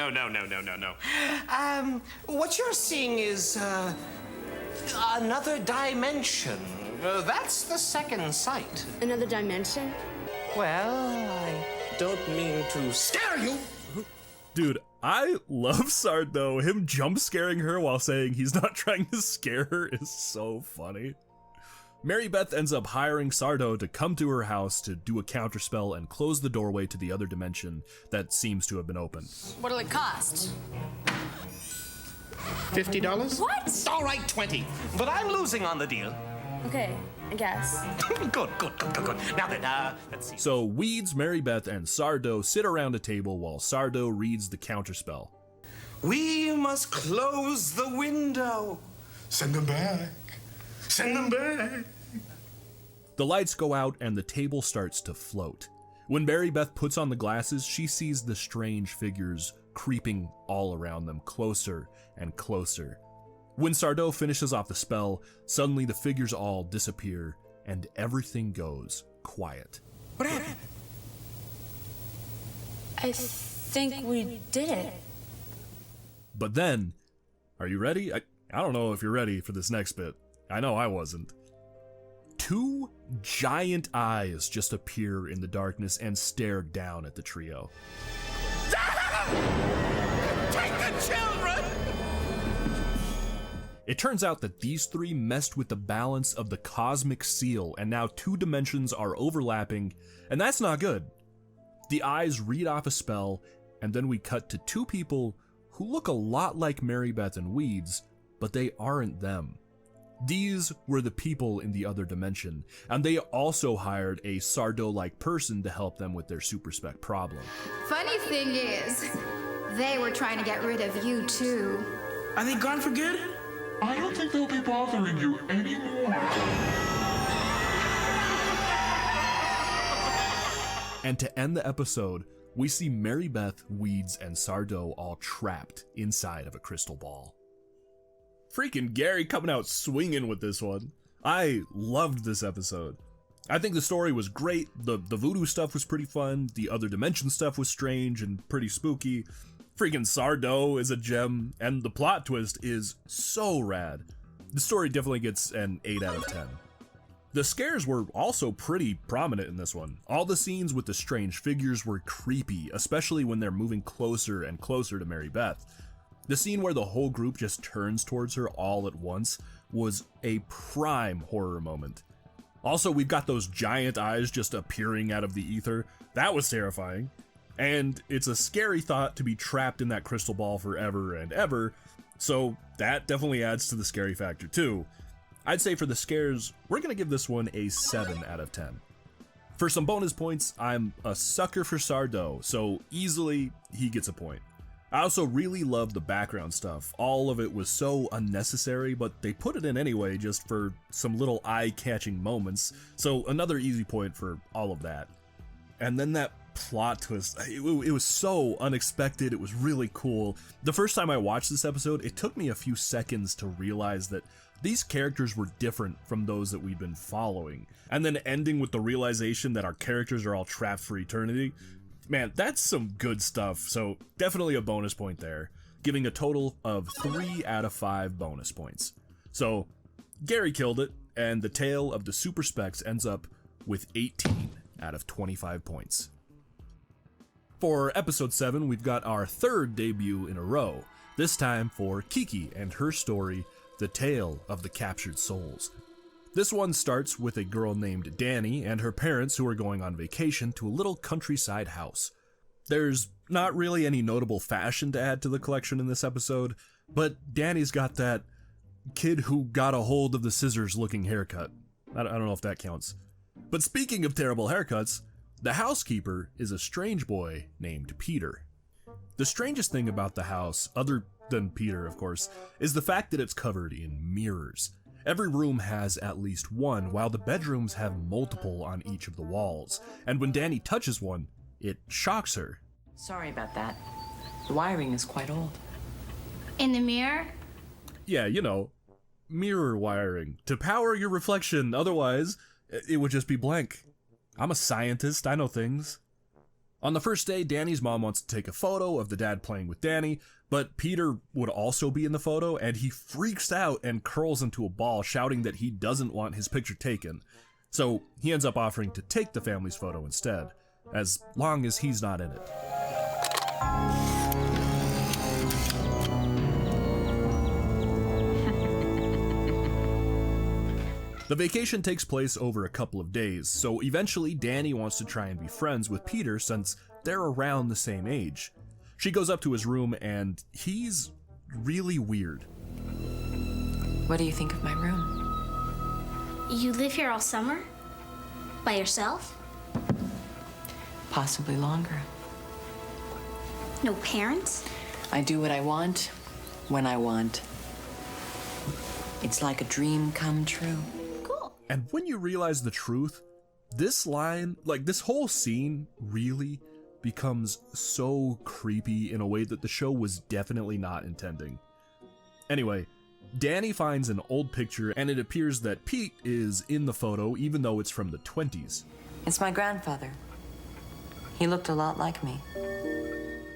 What you're seeing is, another dimension. That's the second sight. Another dimension? Well, I don't mean to scare you. Dude, I love Sardo. Him jump scaring her while saying he's not trying to scare her is so funny. Mary Beth ends up hiring Sardo to come to her house to do a counterspell and close the doorway to the other dimension that seems to have been opened. What'll it cost? $50? What? All right, 20. But I'm losing on the deal. Okay, I guess. Good. Now then, let's see. So Weeds, Mary Beth, and Sardo sit around a table while Sardo reads the counterspell. We must close the window. Send them back. Send them back. The lights go out and the table starts to float. When Mary Beth puts on the glasses, she sees the strange figures creeping all around them, closer and closer. When Sardo finishes off the spell, suddenly the figures all disappear and everything goes quiet. What happened? I think we did it. But then, are you ready? I don't know if you're ready for this next bit. I know I wasn't. 2 giant eyes just appear in the darkness and stare down at the trio. Take the children! It turns out that these 3 messed with the balance of the cosmic seal, and now 2 dimensions are overlapping, and that's not good. The eyes read off a spell, and then we cut to 2 people who look a lot like Mary Beth and Weeds, but they aren't them. These were the people in the other dimension, and they also hired a Sardo-like person to help them with their super spec problem. Funny thing is, they were trying to get rid of you too. Are they gone for good? I don't think they'll be bothering you anymore. And to end the episode, we see Mary Beth, Weeds, and Sardo all trapped inside of a crystal ball. Freaking Gary coming out swinging with this one. I loved this episode. I think the story was great, the voodoo stuff was pretty fun, the other dimension stuff was strange and pretty spooky. Freaking Sardo is a gem, and the plot twist is so rad. The story definitely gets an 8 out of 10. The scares were also pretty prominent in this one. All the scenes with the strange figures were creepy, especially when they're moving closer and closer to Mary Beth. The scene where the whole group just turns towards her all at once was a prime horror moment. Also, we've got those giant eyes just appearing out of the ether. That was terrifying. And it's a scary thought to be trapped in that crystal ball forever and ever, so that definitely adds to the scary factor too. I'd say for the scares, we're gonna give this one a 7 out of 10. For some bonus points, I'm a sucker for Sardo, so easily he gets a point. I also really love the background stuff. All of it was so unnecessary, but they put it in anyway just for some little eye-catching moments, so another easy point for all of that. And then that plot twist, it was so unexpected, it was really cool. The first time I watched this episode, it took me a few seconds to realize that these characters were different from those that we'd been following. And then ending with the realization that our characters are all trapped for eternity. Man, that's some good stuff, so definitely a bonus point there, giving a total of 3 out of 5 bonus points. So, Gary killed it, and the tale of the Super Specs ends up with 18 out of 25 points. For episode 7, we've got our 3rd debut in a row, this time for Kiki and her story, The Tale of the Captured Souls. This one starts with a girl named Danny and her parents who are going on vacation to a little countryside house. There's not really any notable fashion to add to the collection in this episode, but Danny's got that kid who got a hold of the scissors looking haircut. I don't know if that counts. But speaking of terrible haircuts, the housekeeper is a strange boy named Peter. The strangest thing about the house, other than Peter of course, is the fact that it's covered in mirrors. Every room has at least one, while the bedrooms have multiple on each of the walls. And when Danny touches one, it shocks her. Sorry about that. The wiring is quite old. In the mirror? Yeah, you know, mirror wiring. To power your reflection, otherwise, it would just be blank. I'm a scientist, I know things. On the first day, Danny's mom wants to take a photo of the dad playing with Danny, but Peter would also be in the photo, and he freaks out and curls into a ball, shouting that he doesn't want his picture taken. So he ends up offering to take the family's photo instead, as long as he's not in it. The vacation takes place over a couple of days, so eventually Danny wants to try and be friends with Peter since they're around the same age. She goes up to his room and he's really weird. What do you think of my room? You live here all summer? By yourself? Possibly longer. No parents? I do what I want, when I want. It's like a dream come true. And when you realize the truth, this line, like this whole scene, really becomes so creepy in a way that the show was definitely not intending. Anyway, Danny finds an old picture and it appears that Pete is in the photo even though it's from the 20s. It's my grandfather. He looked a lot like me.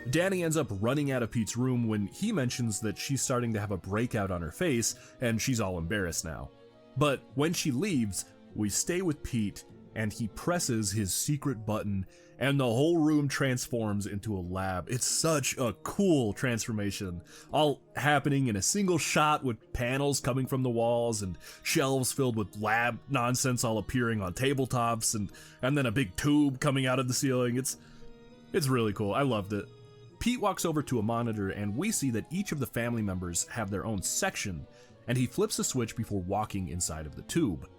Danny ends up running out of Pete's room when he mentions that she's starting to have a breakout on her face and she's all embarrassed now. But when she leaves, we stay with Pete, and he presses his secret button, and the whole room transforms into a lab. It's such a cool transformation, all happening in a single shot with panels coming from the walls and shelves filled with lab nonsense all appearing on tabletops, and then a big tube coming out of the ceiling. It's really cool. I loved it. Pete walks over to a monitor, and we see that each of the family members have their own section, and he flips a switch before walking inside of the tube.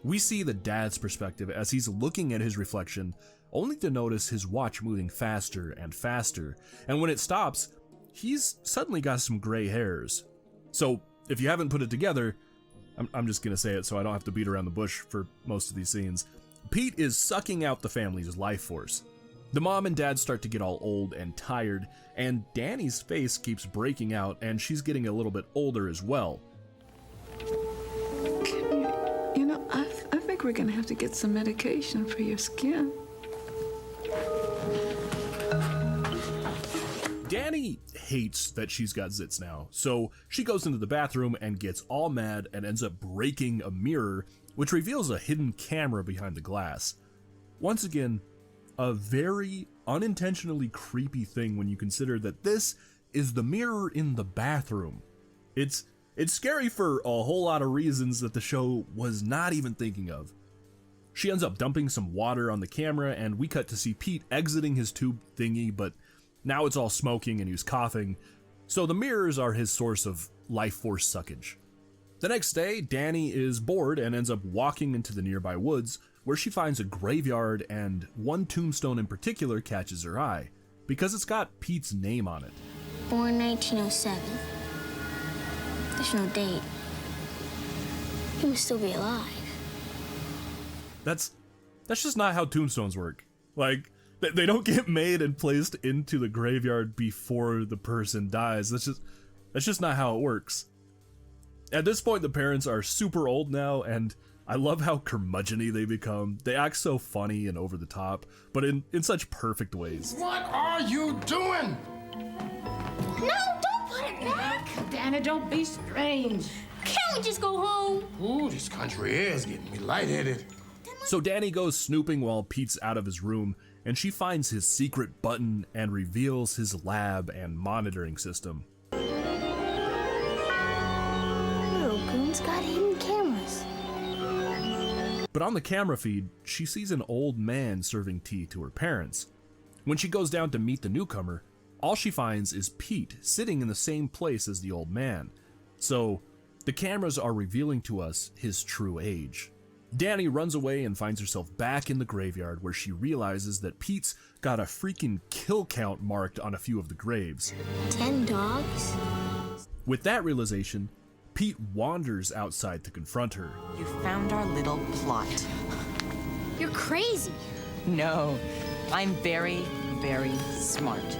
We see the dad's perspective as he's looking at his reflection, only to notice his watch moving faster and faster, and when it stops, he's suddenly got some gray hairs. So, if you haven't put it together, I'm just gonna say it so I don't have to beat around the bush for most of these scenes, Pete is sucking out the family's life force. The mom and dad start to get all old and tired, and Danny's face keeps breaking out, and she's getting a little bit older as well. You know, I think we're gonna have to get some medication for your skin. Danny hates that she's got zits now, so she goes into the bathroom and gets all mad and ends up breaking a mirror, which reveals a hidden camera behind the glass. Once again, a very unintentionally creepy thing when you consider that this is the mirror in the bathroom. It's scary for a whole lot of reasons that the show was not even thinking of. She ends up dumping some water on the camera, and we cut to see Pete exiting his tube thingy, but now it's all smoking and he's coughing, so the mirrors are his source of life force suckage. The next day, Danny is bored and ends up walking into the nearby woods, where she finds a graveyard, and one tombstone in particular catches her eye, because it's got Pete's name on it. Born 1907. There's no date. He must still be alive. That's just not how tombstones work. Like, they don't get made and placed into the graveyard before the person dies. That's just not how it works. At this point, the parents are super old now, and I love how curmudgeon-y they become. They act so funny and over the top, but in such perfect ways. What are you doing? No, don't put it back! Dana, don't be strange. Can't we just go home? Ooh, this country air is getting me lightheaded. So Danny goes snooping while Pete's out of his room, and she finds his secret button and reveals his lab and monitoring system. Little goon's got hidden cameras. But on the camera feed, she sees an old man serving tea to her parents. When she goes down to meet the newcomer, all she finds is Pete sitting in the same place as the old man. So the cameras are revealing to us his true age. Danny runs away and finds herself back in the graveyard, where she realizes that Pete's got a freaking kill count marked on a few of the graves. 10 dogs? With that realization, Pete wanders outside to confront her. You found our little plot. You're crazy. No, I'm very, very smart.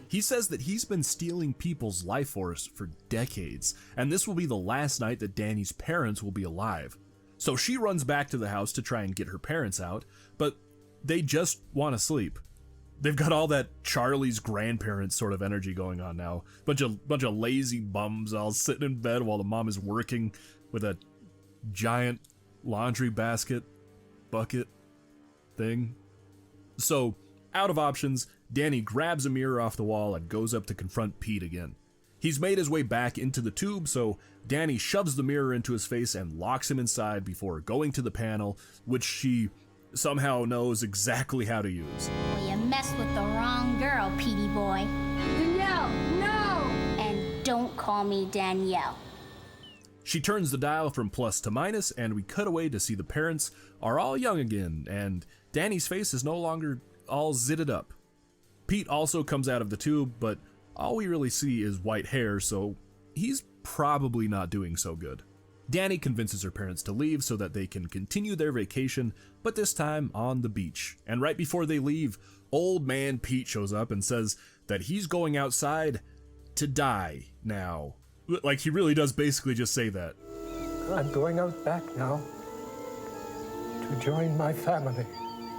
He says that he's been stealing people's life force for decades, and this will be the last night that Danny's parents will be alive. So she runs back to the house to try and get her parents out, but they just want to sleep. They've got all that Charlie's grandparents sort of energy going on now. Bunch of lazy bums all sitting in bed while the mom is working with a giant laundry basket bucket thing. So, out of options, Danny grabs a mirror off the wall and goes up to confront Pete again. He's made his way back into the tube, so Danny shoves the mirror into his face and locks him inside before going to the panel, which she somehow knows exactly how to use. Well, you messed with the wrong girl, Petey boy. Danielle, no! And don't call me Danielle. She turns the dial from plus to minus, and we cut away to see the parents are all young again, and Danny's face is no longer all zitted up. Pete also comes out of the tube, but all we really see is white hair, so he's probably not doing so good. Danny convinces her parents to leave so that they can continue their vacation, but this time on the beach. And right before they leave, old man Pete shows up and says that he's going outside to die now. Like, he really does basically just say that. I'm going out back now to join my family.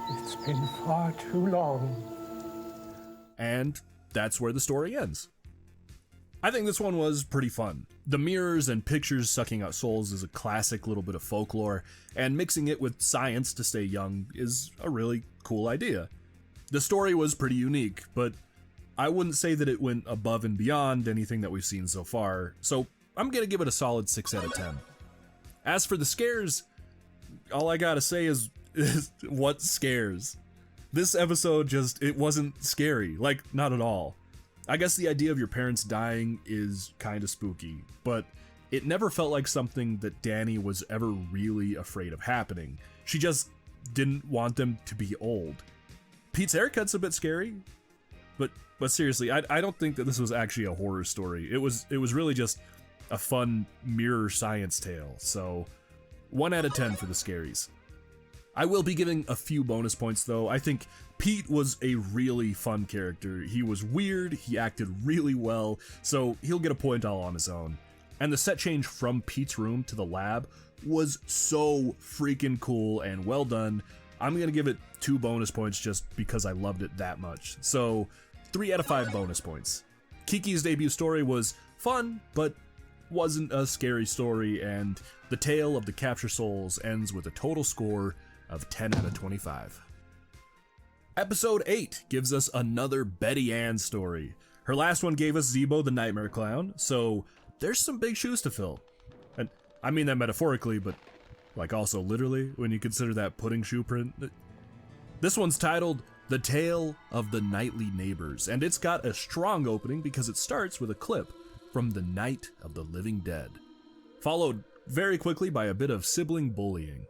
It's been far too long. And that's where the story ends. I think this one was pretty fun. The mirrors and pictures sucking out souls is a classic little bit of folklore, and mixing it with science to stay young is a really cool idea. The story was pretty unique, but I wouldn't say that it went above and beyond anything that we've seen so far, so I'm gonna give it a solid 6 out of 10. As for the scares, all I gotta say is what scares? This episode it wasn't scary, like, not at all. I guess the idea of your parents dying is kinda spooky, but it never felt like something that Danny was ever really afraid of happening. She just didn't want them to be old. Pete's haircut's a bit scary, but seriously, I don't think that this was actually a horror story. It was really just a fun mirror science tale, so 1 out of 10 for the scaries. I will be giving a few bonus points though. I think Pete was a really fun character. He was weird, he acted really well, so he'll get a point all on his own. And the set change from Pete's room to the lab was so freaking cool and well done. I'm gonna give it 2 bonus points just because I loved it that much. So 3 out of 5 bonus points. Kiki's debut story was fun, but wasn't a scary story, and the tale of the capture souls ends with a total score of 10 out of 25. Episode 8 gives us another Betty Ann story. Her last one gave us Zeebo the Nightmare Clown, so there's some big shoes to fill. And I mean that metaphorically, but like also literally when you consider that pudding shoe print. This one's titled The Tale of the Nightly Neighbors, and it's got a strong opening because it starts with a clip from The Night of the Living Dead, followed very quickly by a bit of sibling bullying.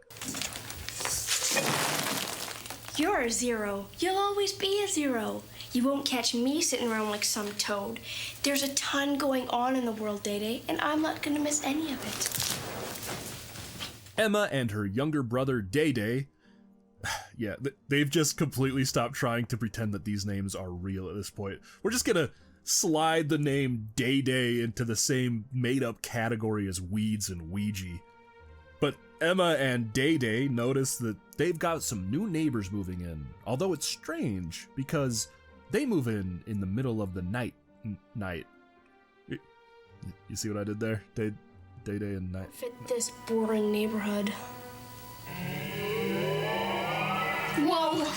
You're a 0. You'll always be a 0. You won't catch me sitting around like some toad. There's a ton going on in the world, Day-Day, and I'm not gonna miss any of it. Emma and her younger brother, Day-Day, yeah, they've just completely stopped trying to pretend that these names are real at this point. We're just gonna slide the name Day-Day into the same made-up category as Weeds and Ouija. But Emma and Day-Day notice that they've got some new neighbors moving in, although it's strange because they move in the middle of the night. You see what I did there? Day-Day and night. Fit this boring neighborhood. Whoa!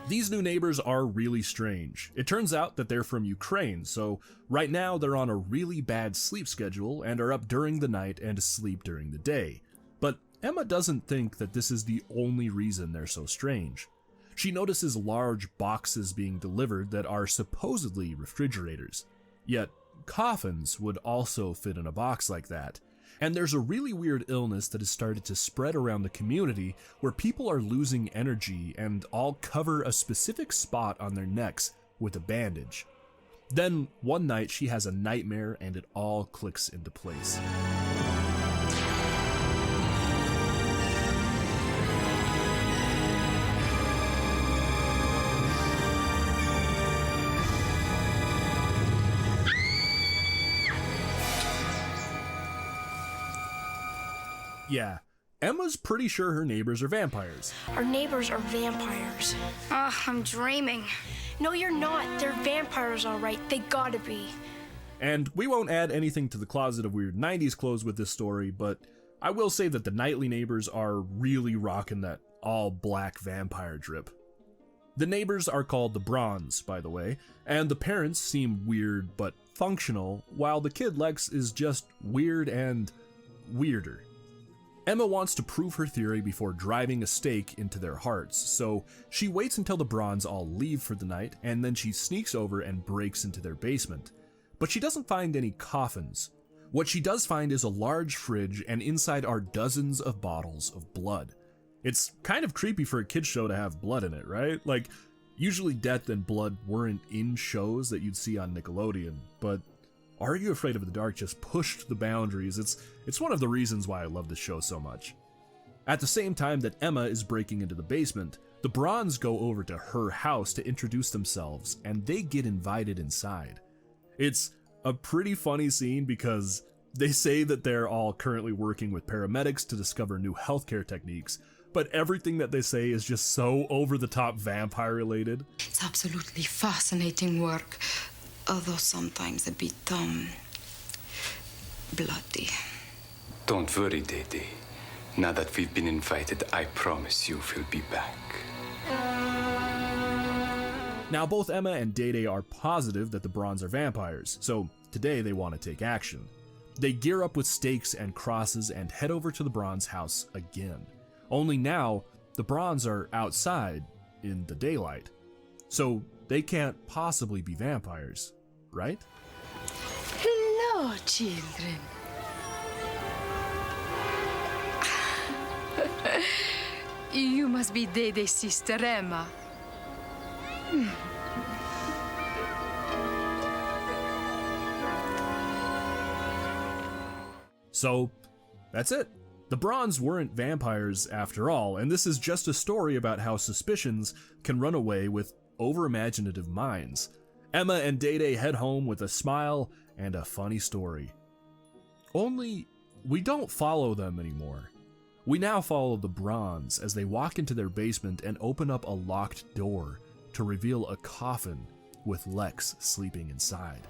These new neighbors are really strange. It turns out that they're from Ukraine, so right now they're on a really bad sleep schedule and are up during the night and asleep during the day. But Emma doesn't think that this is the only reason they're so strange. She notices large boxes being delivered that are supposedly refrigerators. Yet, coffins would also fit in a box like that. And there's a really weird illness that has started to spread around the community where people are losing energy and all cover a specific spot on their necks with a bandage. Then, one night she has a nightmare and it all clicks into place. Yeah, Emma's pretty sure her neighbors are vampires. Our neighbors are vampires. Ugh, I'm dreaming. No, you're not. They're vampires, all right. They gotta be. And we won't add anything to the closet of weird 90s clothes with this story, but I will say that the nightly neighbors are really rocking that all-black vampire drip. The neighbors are called the Bronze, by the way, and the parents seem weird but functional, while the kid Lex is just weird and weirder. Emma wants to prove her theory before driving a stake into their hearts, so she waits until the Bronze all leave for the night, and then she sneaks over and breaks into their basement. But she doesn't find any coffins. What she does find is a large fridge, and inside are dozens of bottles of blood. It's kind of creepy for a kid's show to have blood in it, right? Like, usually death and blood weren't in shows that you'd see on Nickelodeon, but Are You Afraid of the Dark just pushed the boundaries. It's one of the reasons why I love this show so much. At the same time that Emma is breaking into the basement, the Bronze go over to her house to introduce themselves, and they get invited inside. It's a pretty funny scene because they say that they're all currently working with paramedics to discover new healthcare techniques, but everything that they say is just so over-the-top vampire-related. It's absolutely fascinating work. although sometimes a bit, bloody. Don't worry, Dede. Now that we've been invited, I promise you we'll be back. Now, both Emma and Dede are positive that the Bronze are vampires, so today they want to take action. They gear up with stakes and crosses and head over to the Bronze house again. Only now, the Bronze are outside in the daylight, so they can't possibly be vampires, right? Hello, children. You must be Dede's sister Emma. So, that's it. The Bronze weren't vampires after all, and this is just a story about how suspicions can run away with over-imaginative minds. Emma and Dede head home with a smile and a funny story. Only, we don't follow them anymore. We now follow the Bronze as they walk into their basement and open up a locked door to reveal a coffin with Lex sleeping inside.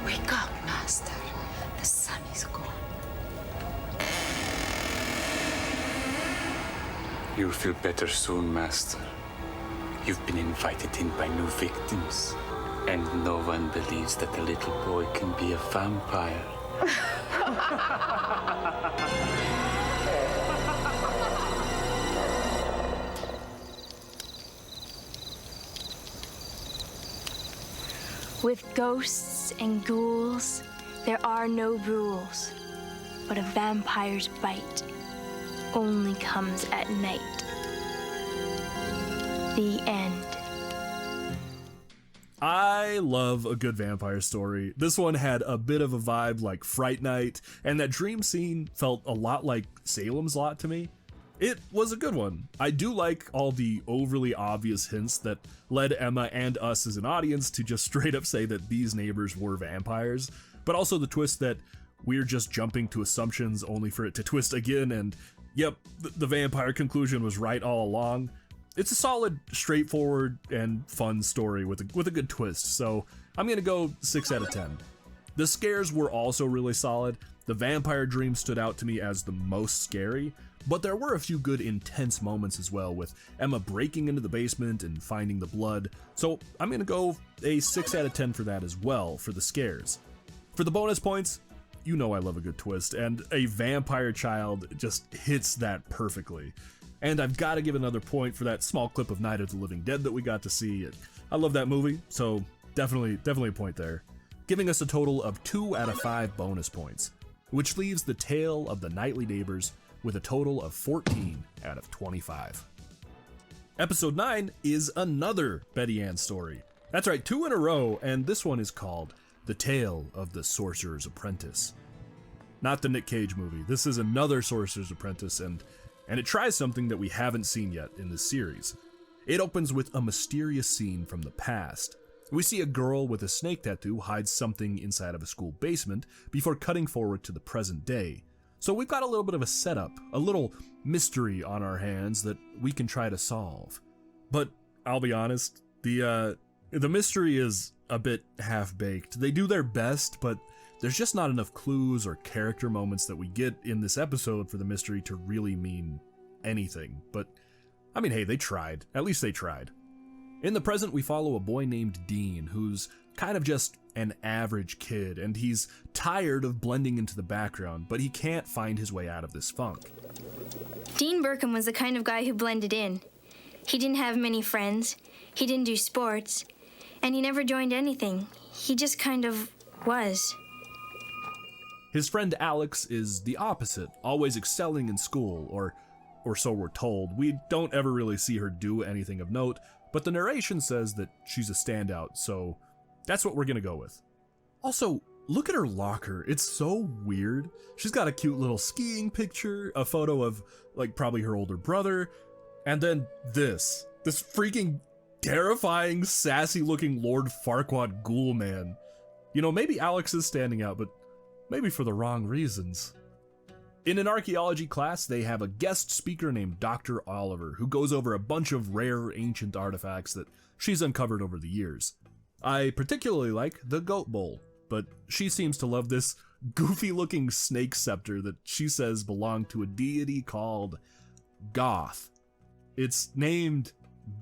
Wake up, Master. The sun is gone. You'll feel better soon, Master. You've been invited in by new victims, and no one believes that a little boy can be a vampire. With ghosts and ghouls, there are no rules, but a vampire's bite only comes at night. The end. I love a good vampire story. This one had a bit of a vibe like Fright Night, and that dream scene felt a lot like Salem's Lot to me. It was a good one. I do like all the overly obvious hints that led Emma and us as an audience to just straight up say that these neighbors were vampires, but also the twist that we're just jumping to assumptions only for it to twist again, and yep, the vampire conclusion was right all along. It's a solid, straightforward, and fun story with a good twist, so I'm gonna go 6 out of 10. The scares were also really solid. The vampire dream stood out to me as the most scary, but there were a few good intense moments as well, with Emma breaking into the basement and finding the blood, so I'm gonna go a 6 out of 10 for that as well, for the scares. For the bonus points, you know I love a good twist, and a vampire child just hits that perfectly. And I've got to give another point for that small clip of Night of the Living Dead that we got to see. I love that movie, so definitely a point there. Giving us a total of 2 out of 5 bonus points, which leaves the Tale of the Nightly Neighbors with a total of 14 out of 25. Episode 9 is another Betty Ann story. That's right, 2 in a row, and this one is called The Tale of the Sorcerer's Apprentice. Not the Nick Cage movie. This is another Sorcerer's Apprentice, and it tries something that we haven't seen yet in this series. It opens with a mysterious scene from the past. We see a girl with a snake tattoo hide something inside of a school basement before cutting forward to the present day. So we've got a little bit of a setup, a little mystery on our hands that we can try to solve. But I'll be honest, the mystery is a bit half-baked. They do their best, but there's just not enough clues or character moments that we get in this episode for the mystery to really mean anything. But, I mean, hey, they tried. At least they tried. In the present, we follow a boy named Dean, who's kind of just an average kid, and he's tired of blending into the background, but he can't find his way out of this funk. Dean Burkham was the kind of guy who blended in. He didn't have many friends, he didn't do sports, and he never joined anything. He just kind of was. His friend Alex is the opposite, always excelling in school, or so we're told. We don't ever really see her do anything of note, but the narration says that she's a standout, so that's what we're gonna go with. Also, look at her locker. It's so weird. She's got a cute little skiing picture, a photo of, like, probably her older brother, and then this freaking terrifying, sassy-looking Lord Farquaad ghoul man. You know, maybe Alex is standing out, but maybe for the wrong reasons. In an archaeology class, they have a guest speaker named Dr. Oliver, who goes over a bunch of rare ancient artifacts that she's uncovered over the years. I particularly like the goat bowl, but she seems to love this goofy-looking snake scepter that she says belonged to a deity called Goth. It's named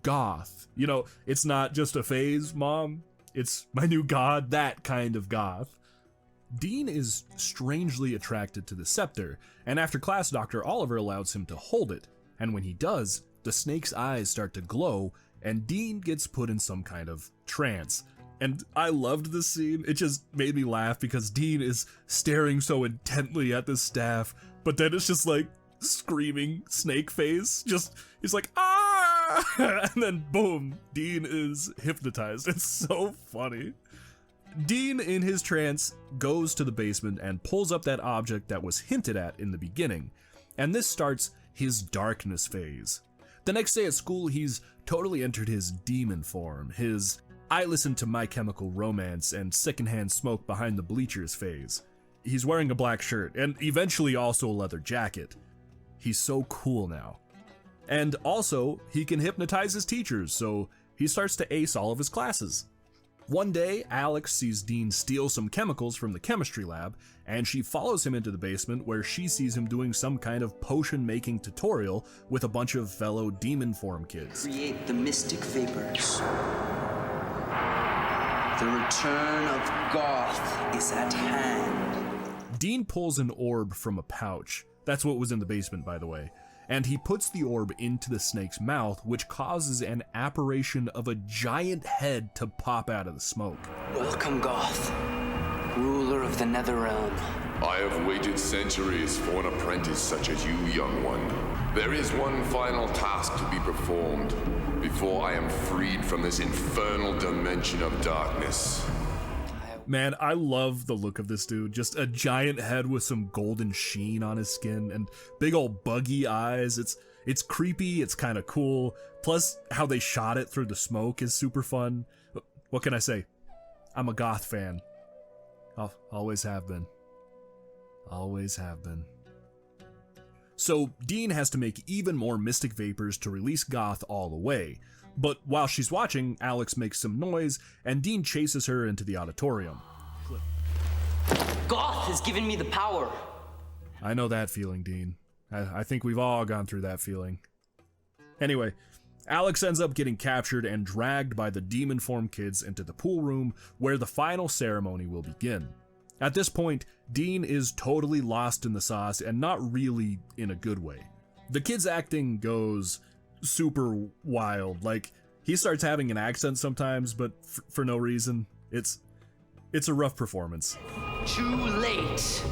Goth. You know, it's not just a phase, Mom. It's my new god, that kind of goth. Dean is strangely attracted to the scepter, and after class, Dr. Oliver allows him to hold it, and when he does, the snake's eyes start to glow, and Dean gets put in some kind of trance. And I loved this scene. It just made me laugh because Dean is staring so intently at the staff, but then it's just like screaming snake face. He's like, ah! And then boom, Dean is hypnotized. It's so funny. Dean, in his trance, goes to the basement and pulls up that object that was hinted at in the beginning. And this starts his darkness phase. The next day at school, he's totally entered his demon form, his I listen to My Chemical Romance and secondhand smoke behind the bleachers phase. He's wearing a black shirt and eventually also a leather jacket. He's so cool now. And also, he can hypnotize his teachers, so he starts to ace all of his classes. One day, Alex sees Dean steal some chemicals from the chemistry lab, and she follows him into the basement where she sees him doing some kind of potion-making tutorial with a bunch of fellow demon form kids. Create the mystic vapors. The return of Goth is at hand. Dean pulls an orb from a pouch. That's what was in the basement, by the way. And he puts the orb into the snake's mouth, which causes an apparition of a giant head to pop out of the smoke. Welcome, Goth, ruler of the Netherrealm. I have waited centuries for an apprentice such as you, young one. There is one final task to be performed before I am freed from this infernal dimension of darkness. Man, I love the look of this dude. Just a giant head with some golden sheen on his skin and big old buggy eyes. It's creepy, it's kind of cool. Plus, how they shot it through the smoke is super fun. What can I say? I'm a goth fan. Always have been. Always have been. So, Dean has to make even more mystic vapors to release Goth all the way. But while she's watching, Alex makes some noise, and Dean chases her into the auditorium. Goth has given me the power. I know that feeling, Dean. I think we've all gone through that feeling. Anyway, Alex ends up getting captured and dragged by the demon form kids into the pool room where the final ceremony will begin. At this point, Dean is totally lost in the sauce and not really in a good way. The kid's acting goes super wild. Like, he starts having an accent sometimes, but for no reason. It's a rough performance. Too late.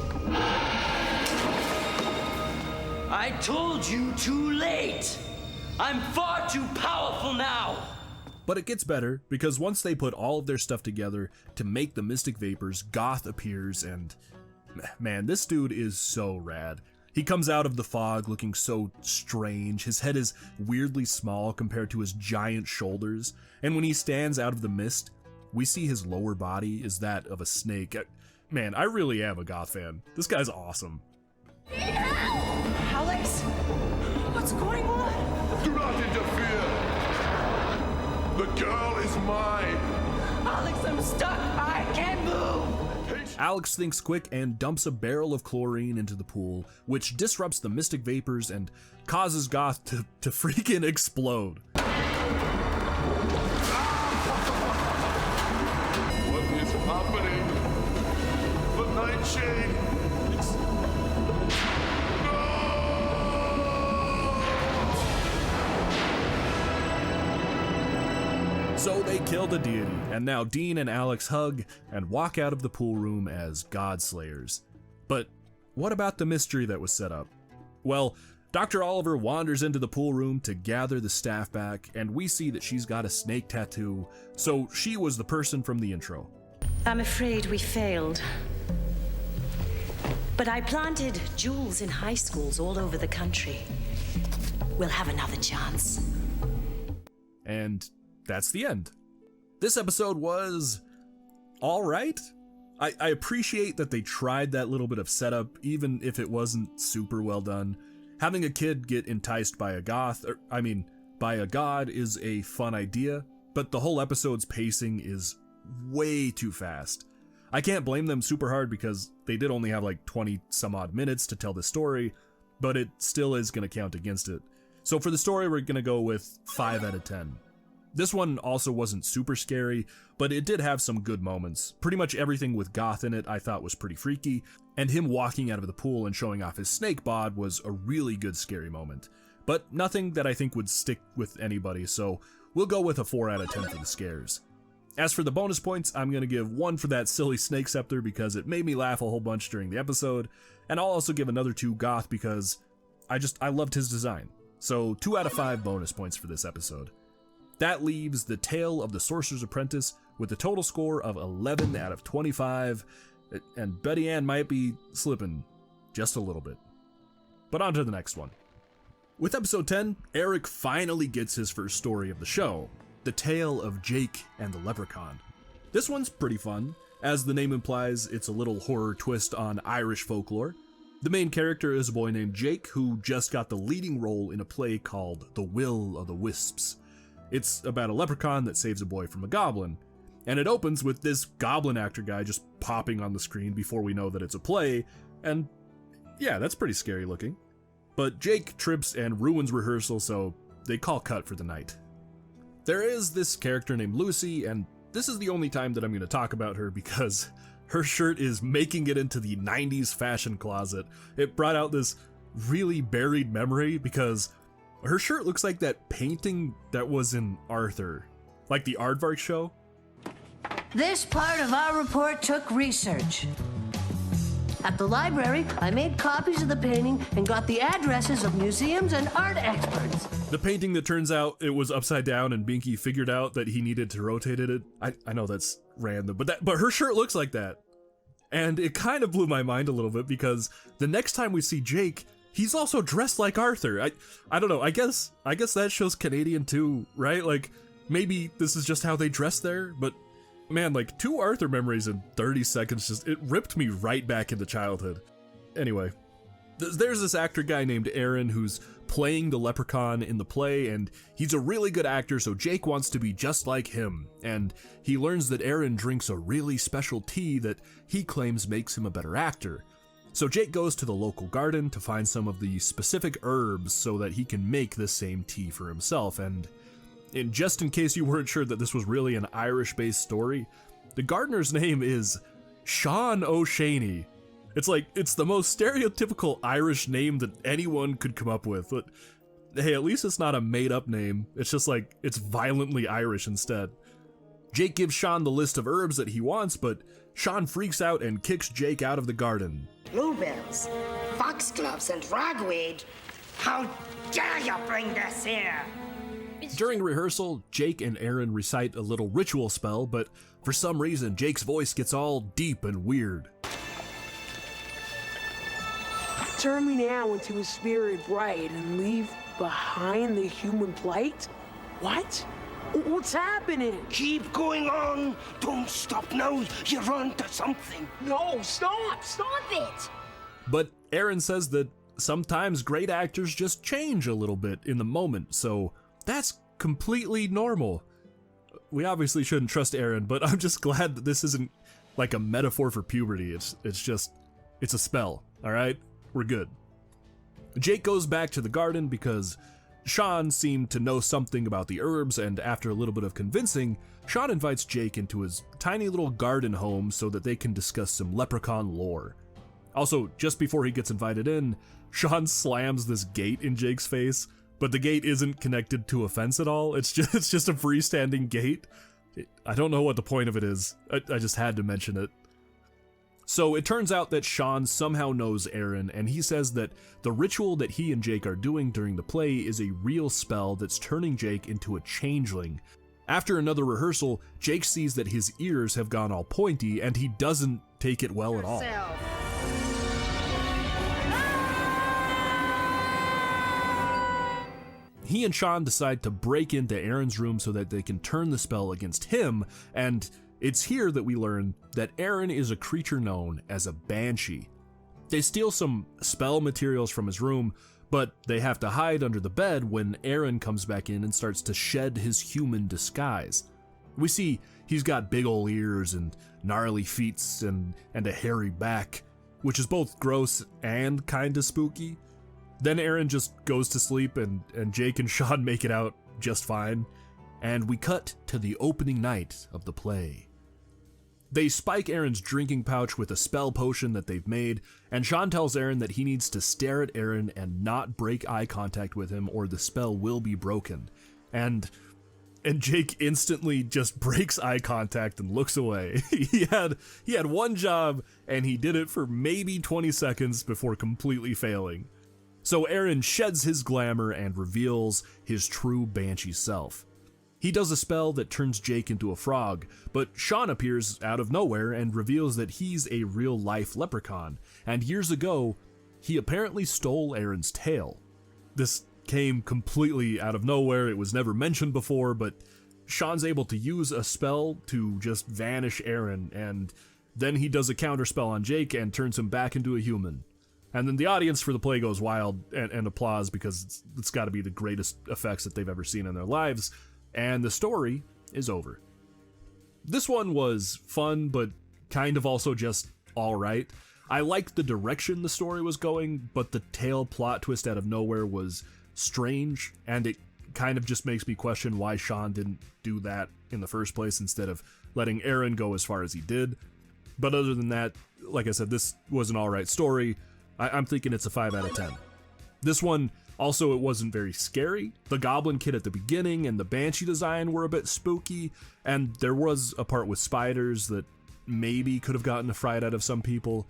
I told you too late. I'm far too powerful now. But it gets better, because once they put all of their stuff together to make the mystic vapors, Goth appears, and man, this dude is so rad. He comes out of the fog looking so strange. His head is weirdly small compared to his giant shoulders, and when he stands out of the mist, we see his lower body is that of a snake. Man, I really am a Goth fan. This guy's awesome. Alex? What's going on? Do not interfere! The girl is mine! Alex, I'm stuck! I can't move! Alex thinks quick and dumps a barrel of chlorine into the pool, which disrupts the mystic vapors and causes Goth to freaking explode. What is happening? The Nightshade! So they kill the deity, and now Dean and Alex hug and walk out of the pool room as Godslayers. But what about the mystery that was set up? Well, Dr. Oliver wanders into the pool room to gather the staff back, and we see that she's got a snake tattoo, so she was the person from the intro. I'm afraid we failed. But I planted jewels in high schools all over the country. We'll have another chance. And that's the end. This episode was all right. I appreciate that they tried that little bit of setup, even if it wasn't super well done. Having a kid get enticed by a by a god is a fun idea, but the whole episode's pacing is way too fast. I can't blame them super hard because they did only have like 20 some odd minutes to tell the story, but it still is going to count against it. So for the story, we're going to go with 5 out of 10. This one also wasn't super scary, but it did have some good moments. Pretty much everything with Goth in it I thought was pretty freaky, and him walking out of the pool and showing off his snake bod was a really good scary moment. But nothing that I think would stick with anybody, so we'll go with a 4 out of 10 for the scares. As for the bonus points, I'm going to give 1 for that silly snake scepter because it made me laugh a whole bunch during the episode, and I'll also give another 2 Goth because I loved his design. So 2 out of 5 bonus points for this episode. That leaves The Tale of the Sorcerer's Apprentice with a total score of 11 out of 25, and Betty Ann might be slipping just a little bit. But on to the next one. With episode 10, Eric finally gets his first story of the show, The Tale of Jake and the Leprechaun. This one's pretty fun. As the name implies, it's a little horror twist on Irish folklore. The main character is a boy named Jake who just got the leading role in a play called The Will o' the Wisps. It's about a leprechaun that saves a boy from a goblin, and it opens with this goblin actor guy just popping on the screen before we know that it's a play, and yeah, that's pretty scary looking. But Jake trips and ruins rehearsal, so they call cut for the night. There is this character named Lucy, and this is the only time that I'm going to talk about her because her shirt is making it into the 90s fashion closet. It brought out this really buried memory because her shirt looks like that painting that was in Arthur, like the Aardvark show. This part of our report took research. At the library, I made copies of the painting and got the addresses of museums and art experts. The painting that turns out it was upside down and Binky figured out that he needed to rotate it. I know that's random, but her shirt looks like that. And it kind of blew my mind a little bit because the next time we see Jake, he's also dressed like Arthur. I don't know, I guess that shows Canadian too, right? Like, maybe this is just how they dress there, but man, like 2 Arthur memories in 30 seconds, it ripped me right back into childhood. Anyway, there's this actor guy named Aaron who's playing the leprechaun in the play, and he's a really good actor, so Jake wants to be just like him, and he learns that Aaron drinks a really special tea that he claims makes him a better actor. So Jake goes to the local garden to find some of the specific herbs so that he can make the same tea for himself, and just in case you weren't sure that this was really an Irish-based story, the gardener's name is Sean O'Shaney. It's the most stereotypical Irish name that anyone could come up with, but hey, at least it's not a made-up name. It's just like, it's violently Irish instead. Jake gives Sean the list of herbs that he wants, but Sean freaks out and kicks Jake out of the garden. Bluebells, foxgloves, and ragweed. How dare you bring this here? During rehearsal, Jake and Aaron recite a little ritual spell, but for some reason, Jake's voice gets all deep and weird. Turn me now into a spirit bright and leave behind the human plight? What? What's happening? Keep going on. Don't stop now. You're on to something. No, stop! Stop it! But Aaron says that sometimes great actors just change a little bit in the moment, so that's completely normal. We obviously shouldn't trust Aaron, but I'm just glad that this isn't like a metaphor for puberty. It's a spell, all right? We're good. Jake goes back to the garden because Sean seemed to know something about the herbs, and after a little bit of convincing, Sean invites Jake into his tiny little garden home so that they can discuss some leprechaun lore. Also, just before he gets invited in, Sean slams this gate in Jake's face, but the gate isn't connected to a fence at all. It's just a freestanding gate. I don't know what the point of it is. I just had to mention it. So it turns out that Sean somehow knows Aaron, and he says that the ritual that he and Jake are doing during the play is a real spell that's turning Jake into a changeling. After another rehearsal, Jake sees that his ears have gone all pointy, and he doesn't take it well at all. He and Sean decide to break into Aaron's room so that they can turn the spell against him, and it's here that we learn that Aaron is a creature known as a banshee. They steal some spell materials from his room, but they have to hide under the bed when Aaron comes back in and starts to shed his human disguise. We see he's got big ol' ears and gnarly feet and a hairy back, which is both gross and kinda spooky. Then Aaron just goes to sleep and Jake and Sean make it out just fine. And we cut to the opening night of the play. They spike Aaron's drinking pouch with a spell potion that they've made, and Sean tells Aaron that he needs to stare at Aaron and not break eye contact with him or the spell will be broken. And Jake instantly just breaks eye contact and looks away. He had one job and he did it for maybe 20 seconds before completely failing. So Aaron sheds his glamour and reveals his true banshee self. He does a spell that turns Jake into a frog, but Sean appears out of nowhere and reveals that he's a real-life leprechaun, and years ago, he apparently stole Aaron's tail. This came completely out of nowhere, it was never mentioned before, but Sean's able to use a spell to just vanish Aaron, and then he does a counterspell on Jake and turns him back into a human. And then the audience for the play goes wild and applause because it's got to be the greatest effects that they've ever seen in their lives. And the story is over. This one was fun, but kind of also just alright. I liked the direction the story was going, but the tail plot twist out of nowhere was strange, and it kind of just makes me question why Sean didn't do that in the first place instead of letting Aaron go as far as he did. But other than that, like I said, this was an alright story. I'm thinking it's a 5 out of 10. This one, also, it wasn't very scary. The Goblin Kid at the beginning and the Banshee design were a bit spooky, and there was a part with spiders that maybe could have gotten a fright out of some people,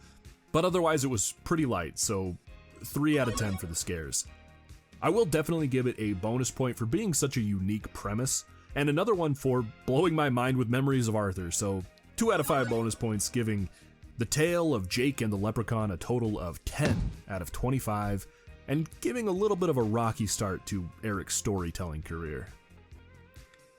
but otherwise it was pretty light, so 3 out of 10 for the scares. I will definitely give it a bonus point for being such a unique premise, and another one for blowing my mind with memories of Arthur, so 2 out of 5 bonus points, giving The Tale of Jake and the Leprechaun a total of 10 out of 25, and giving a little bit of a rocky start to Eric's storytelling career.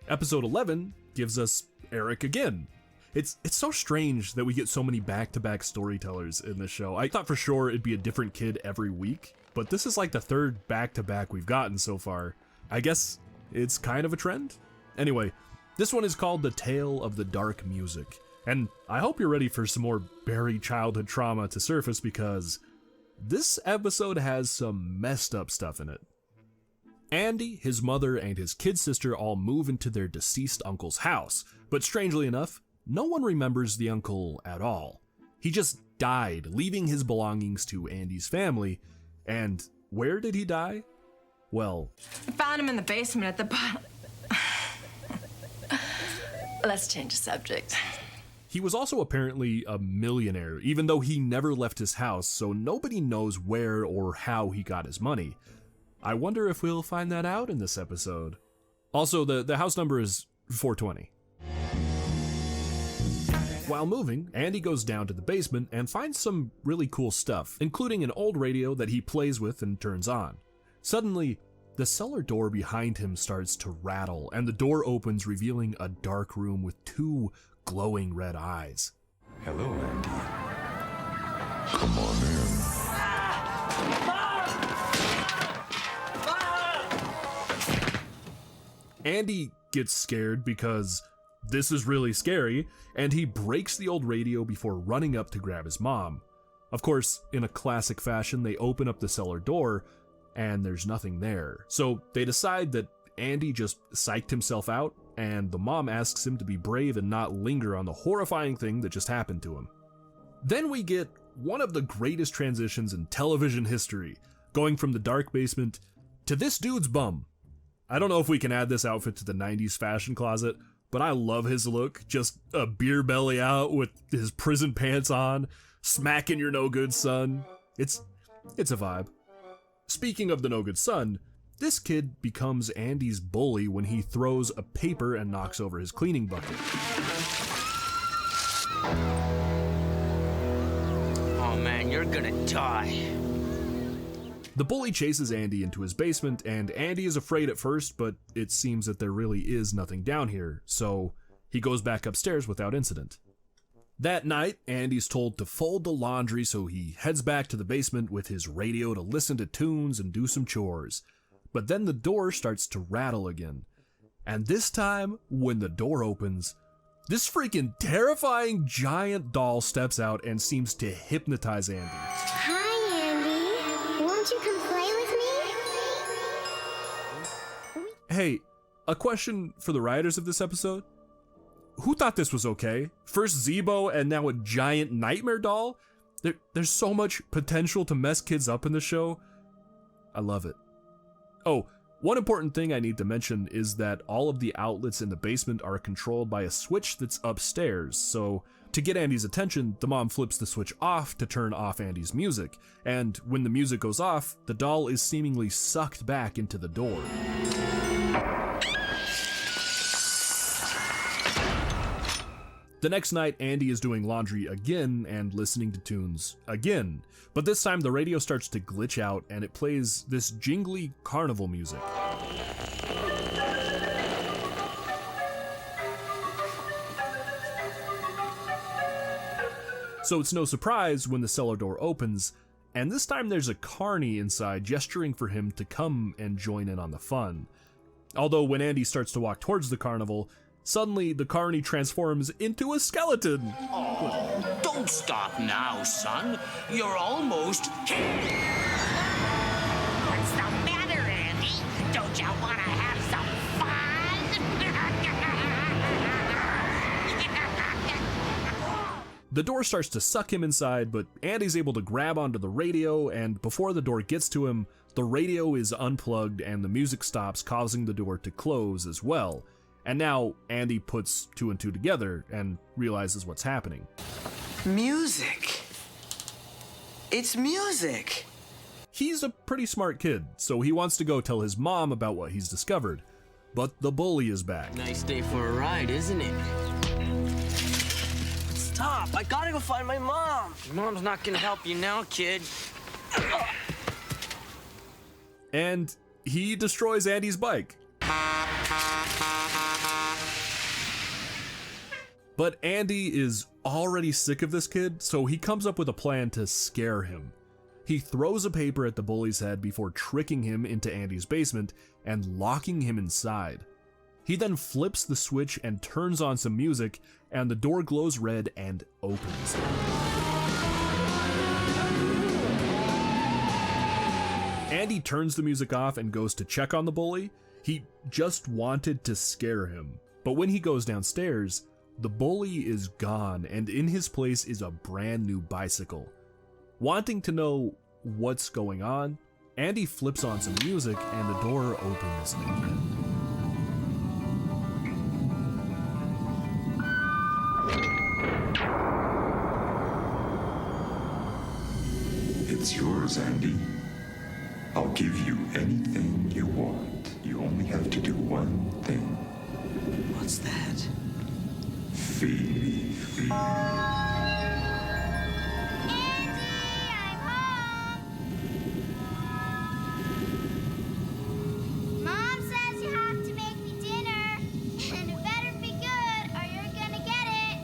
Episode 11 gives us Eric again. It's so strange that we get so many back-to-back storytellers in this show. I thought for sure it'd be a different kid every week, but this is like the third back-to-back we've gotten so far. I guess it's kind of a trend? Anyway, this one is called The Tale of the Dark Music, and I hope you're ready for some more buried childhood trauma to surface because this episode has some messed up stuff in it. Andy, his mother, and his kid sister all move into their deceased uncle's house, but strangely enough, no one remembers the uncle at all. He just died, leaving his belongings to Andy's family, and where did he die? Well, I found him in the basement at the bottom. Let's change the subject. He was also apparently a millionaire, even though he never left his house, so nobody knows where or how he got his money. I wonder if we'll find that out in this episode. Also, the house number is 420. While moving, Andy goes down to the basement and finds some really cool stuff, including an old radio that he plays with and turns on. Suddenly, the cellar door behind him starts to rattle, and the door opens, revealing a dark room with 2 glowing red eyes. Hello, Andy. Come on in. Andy gets scared because this is really scary, and he breaks the old radio before running up to grab his mom. Of course, in a classic fashion, they open up the cellar door, and there's nothing there. So they decide that Andy just psyched himself out, and the mom asks him to be brave and not linger on the horrifying thing that just happened to him. Then we get one of the greatest transitions in television history, going from the dark basement to this dude's bum. I don't know if we can add this outfit to the 90s fashion closet, but I love his look. Just a beer belly out with his prison pants on, smacking your no good son. It's a vibe. Speaking of the no good son, this kid becomes Andy's bully when he throws a paper and knocks over his cleaning bucket. Oh man, you're gonna die. The bully chases Andy into his basement, and Andy is afraid at first, but it seems that there really is nothing down here, so he goes back upstairs without incident. That night, Andy's told to fold the laundry, so he heads back to the basement with his radio to listen to tunes and do some chores. But then the door starts to rattle again, And this time, when the door opens, this freaking terrifying giant doll steps out and seems to hypnotize Andy. Hi, Andy. Won't you come play with me? Hey, a question for the writers of this episode. Who thought this was okay? First Zeebo and now a giant nightmare doll? There's so much potential to mess kids up in the show. I love it. Oh, one important thing I need to mention is that all of the outlets in the basement are controlled by a switch that's upstairs, so to get Andy's attention, the mom flips the switch off to turn off Andy's music, and when the music goes off, the doll is seemingly sucked back into the door. The next night, Andy is doing laundry again and listening to tunes again, but this time the radio starts to glitch out and it plays this jingly carnival music. So it's no surprise when the cellar door opens, and this time there's a carny inside gesturing for him to come and join in on the fun. Although when Andy starts to walk towards the carnival, suddenly the carny transforms into a skeleton. Oh, don't stop now, son. You're almost here. What's the matter, Andy? Don't you want to have some fun? The door starts to suck him inside, but Andy's able to grab onto the radio, and before the door gets to him, the radio is unplugged and the music stops, causing the door to close as well. And now Andy puts two and two together and realizes what's happening. Music. It's music. He's a pretty smart kid, so he wants to go tell his mom about what he's discovered. But the bully is back. Nice day for a ride, isn't it? Stop! I gotta go find my mom. Mom's not gonna help you now, kid. And he destroys Andy's bike. But Andy is already sick of this kid, so he comes up with a plan to scare him. He throws a paper at the bully's head before tricking him into Andy's basement and locking him inside. He then flips the switch and turns on some music, and the door glows red and opens. Andy turns the music off and goes to check on the bully. He just wanted to scare him, but when he goes downstairs, the bully is gone, and in his place is a brand new bicycle. Wanting to know what's going on, Andy flips on some music and the door opens again. It's yours, Andy. I'll give you anything you want. You only have to do one thing. What's that? Feed me, feed me. Mom says you have to make me dinner, and it better be good or you're gonna get it.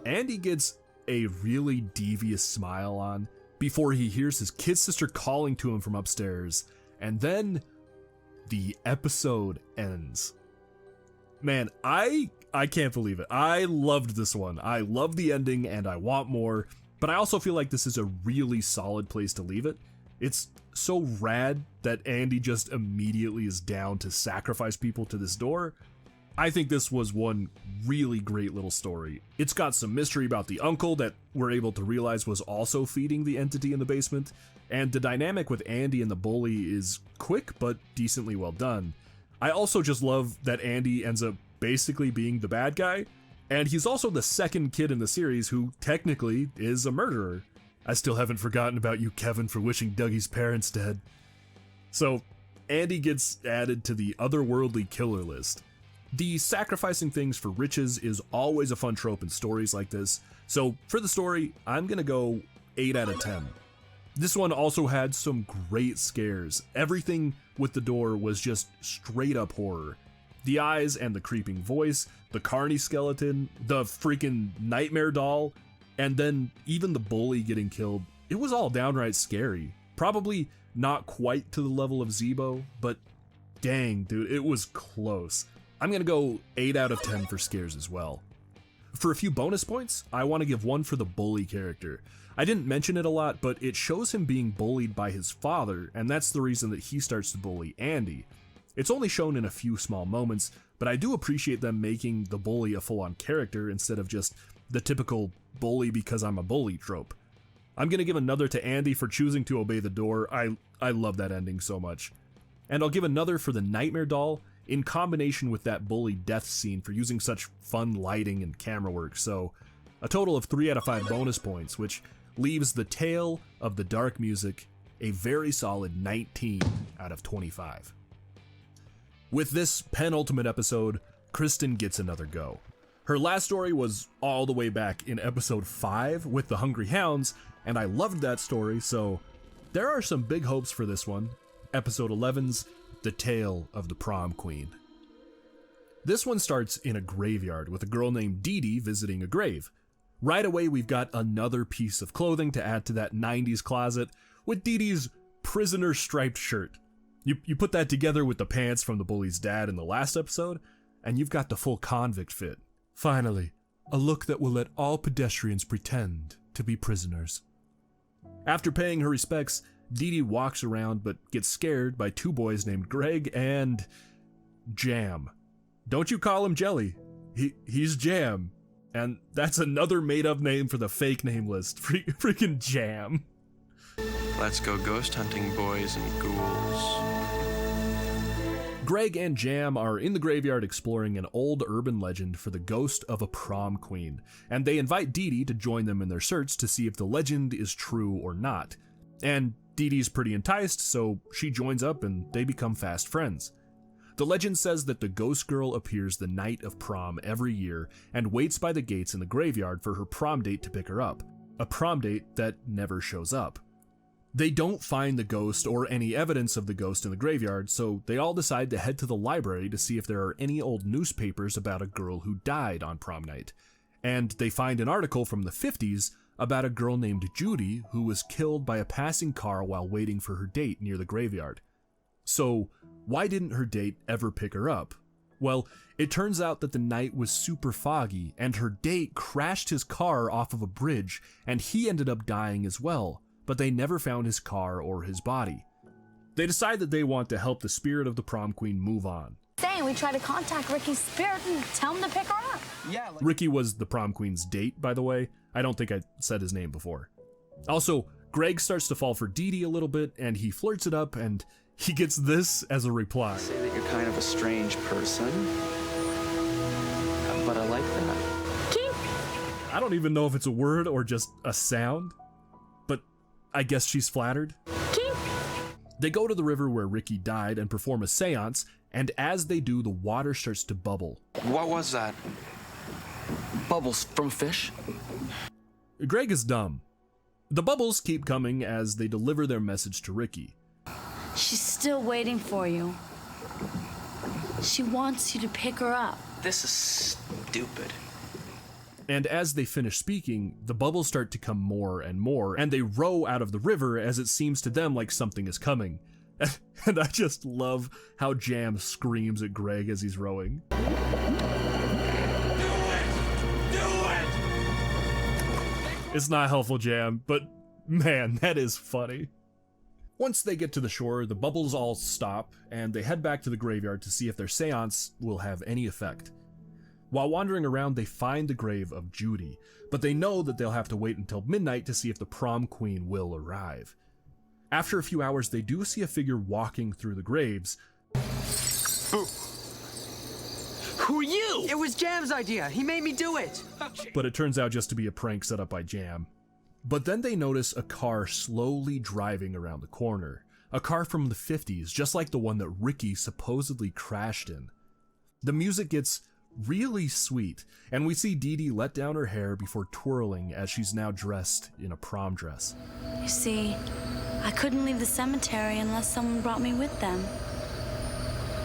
Andy gets a really devious smile on before he hears his kid sister calling to him from upstairs, and then the episode ends. Man, I can't believe it. I loved this one. I love the ending and I want more, but I also feel like this is a really solid place to leave it. It's so rad that Andy just immediately is down to sacrifice people to this door. I think this was one really great little story. It's got some mystery about the uncle that we're able to realize was also feeding the entity in the basement, and the dynamic with Andy and the bully is quick but decently well done. I also just love that Andy ends up basically being the bad guy, and he's also the second kid in the series who technically is a murderer. I still haven't forgotten about you, Kevin, for wishing Dougie's parents dead. So, Andy gets added to the otherworldly killer list. The sacrificing things for riches is always a fun trope in stories like this, so for the story, I'm gonna go 8 out of 10. This one also had some great scares. Everything with the door was just straight up horror. The eyes and the creeping voice, the carny skeleton, the freaking nightmare doll. And then even the bully getting killed, it was all downright scary. Probably not quite to the level of Zebo, but dang, dude, it was close. I'm gonna go 8 out of 10 for scares as well. For a few bonus points, I want to give one for the bully character. I didn't mention it a lot, but it shows him being bullied by his father, and that's the reason that he starts to bully Andy. It's only shown in a few small moments, but I do appreciate them making the bully a full-on character instead of just the typical bully because I'm a bully trope. I'm gonna give another to Andy for choosing to obey the door. I love that ending so much. And I'll give another for the Nightmare Doll in combination with that bully death scene for using such fun lighting and camera work. So a total of 3 out of 5 bonus points, which leaves the Tale of the Dark Music a very solid 19 out of 25. With this penultimate episode, Kristen gets another go. Her last story was all the way back in episode 5 with the Hungry Hounds, and I loved that story, so there are some big hopes for this one. Episode 11's The Tale of the Prom Queen. This one starts in a graveyard with a girl named Dee Dee visiting a grave. Right away, we've got another piece of clothing to add to that 90s closet with Dee Dee's prisoner striped shirt. You put that together with the pants from the bully's dad in the last episode, and you've got the full convict fit. Finally, a look that will let all pedestrians pretend to be prisoners. After paying her respects, Dee Dee walks around but gets scared by 2 boys named Greg and Jam. Don't you call him Jelly. He's Jam. And that's another made-up name for the fake name list. Freaking Jam. Let's go ghost hunting, boys and ghouls. Greg and Jam are in the graveyard exploring an old urban legend for the ghost of a prom queen, and they invite Dee Dee to join them in their search to see if the legend is true or not. And Dee Dee's pretty enticed, so she joins up and they become fast friends. The legend says that the ghost girl appears the night of prom every year and waits by the gates in the graveyard for her prom date to pick her up, a prom date that never shows up. They don't find the ghost or any evidence of the ghost in the graveyard, so they all decide to head to the library to see if there are any old newspapers about a girl who died on prom night. And they find an article from the 50s about a girl named Judy who was killed by a passing car while waiting for her date near the graveyard. So, why didn't her date ever pick her up? Well, it turns out that the night was super foggy, and her date crashed his car off of a bridge, and he ended up dying as well, but they never found his car or his body. They decide that they want to help the spirit of the prom queen move on. Saying we try to contact Ricky's spirit and tell him to pick her up. Yeah. Ricky was the prom queen's date, by the way. I don't think I said his name before. Also, Greg starts to fall for Dee Dee a little bit, and he flirts it up, and he gets this as a reply. Say that you're kind of a strange person, but I like that. Kink. I don't even know if it's a word or just a sound, but I guess she's flattered. Kink. They go to the river where Ricky died and perform a seance, and as they do, the water starts to bubble. What was that? Bubbles from fish? Greg is dumb. The bubbles keep coming as they deliver their message to Ricky. She's still waiting for you. She wants you to pick her up. This is stupid. And as they finish speaking, the bubbles start to come more and more, and they row out of the river as it seems to them like something is coming. And I just love how Jam screams at Greg as he's rowing. Do it! It's not helpful, Jam, but man, that is funny. Once they get to the shore, the bubbles all stop, and they head back to the graveyard to see if their seance will have any effect. While wandering around, they find the grave of Judy, but they know that they'll have to wait until midnight to see if the prom queen will arrive. After a few hours, they do see a figure walking through the graves. Who are you? It was Jam's idea. He made me do it. But it turns out just to be a prank set up by Jam. But then they notice a car slowly driving around the corner. A car from the 50s, just like the one that Ricky supposedly crashed in. The music gets really sweet, and we see Dee Dee let down her hair before twirling as she's now dressed in a prom dress. You see, I couldn't leave the cemetery unless someone brought me with them.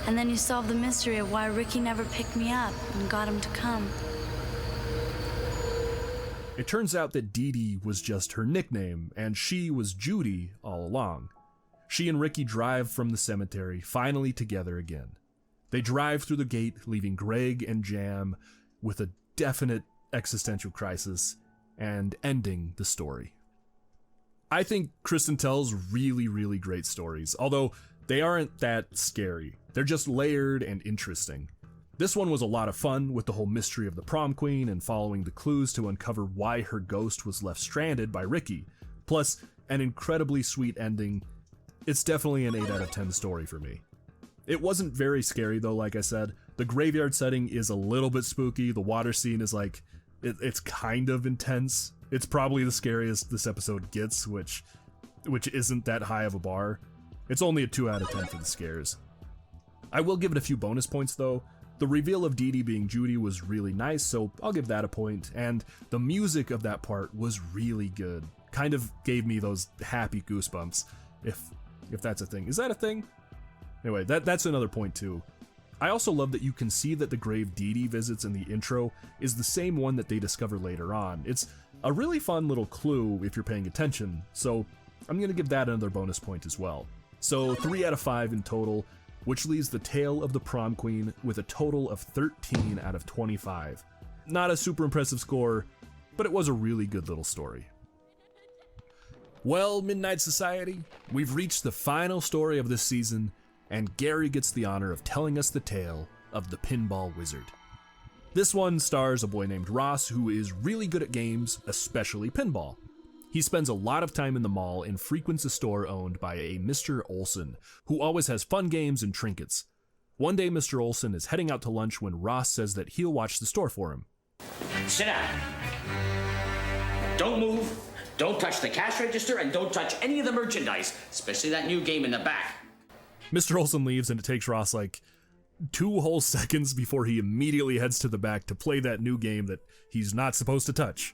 And then you solved the mystery of why Ricky never picked me up and got him to come. It turns out that Dee Dee was just her nickname, and she was Judy all along. She and Ricky drive from the cemetery, finally together again. They drive through the gate, leaving Greg and Jam with a definite existential crisis, and ending the story. I think Kristen tells really, really great stories, although they aren't that scary. They're just layered and interesting. This one was a lot of fun with the whole mystery of the prom queen and following the clues to uncover why her ghost was left stranded by Ricky, plus an incredibly sweet ending. It's definitely an 8 out of 10 story for me. It wasn't very scary though, like I said. The graveyard setting is a little bit spooky. The water scene is like, it's kind of intense. It's probably the scariest this episode gets, which isn't that high of a bar. It's only a 2 out of 10 for the scares. I will give it a few bonus points though. The reveal of Dee Dee being Judy was really nice, so I'll give that a point, and the music of that part was really good. Kind of gave me those happy goosebumps, if that's a thing. Is that a thing? Anyway, that's another point too. I also love that you can see that the grave Dee Dee visits in the intro is the same one that they discover later on. It's a really fun little clue if you're paying attention, so I'm going to give that another bonus point as well. So 3 out of 5 in total, which leaves the tale of the prom queen with a total of 13 out of 25. Not a super impressive score, but it was a really good little story. Well, Midnight Society, we've reached the final story of this season, and Gary gets the honor of telling us the tale of the Pinball Wizard. This one stars a boy named Ross who is really good at games, especially pinball. He spends a lot of time in the mall and frequents a store owned by a Mr. Olson, who always has fun games and trinkets. One day, Mr. Olson is heading out to lunch when Ross says that he'll watch the store for him. Sit down. Don't move, don't touch the cash register, and don't touch any of the merchandise, especially that new game in the back. Mr. Olson leaves, and it takes Ross like 2 whole seconds before he immediately heads to the back to play that new game that he's not supposed to touch.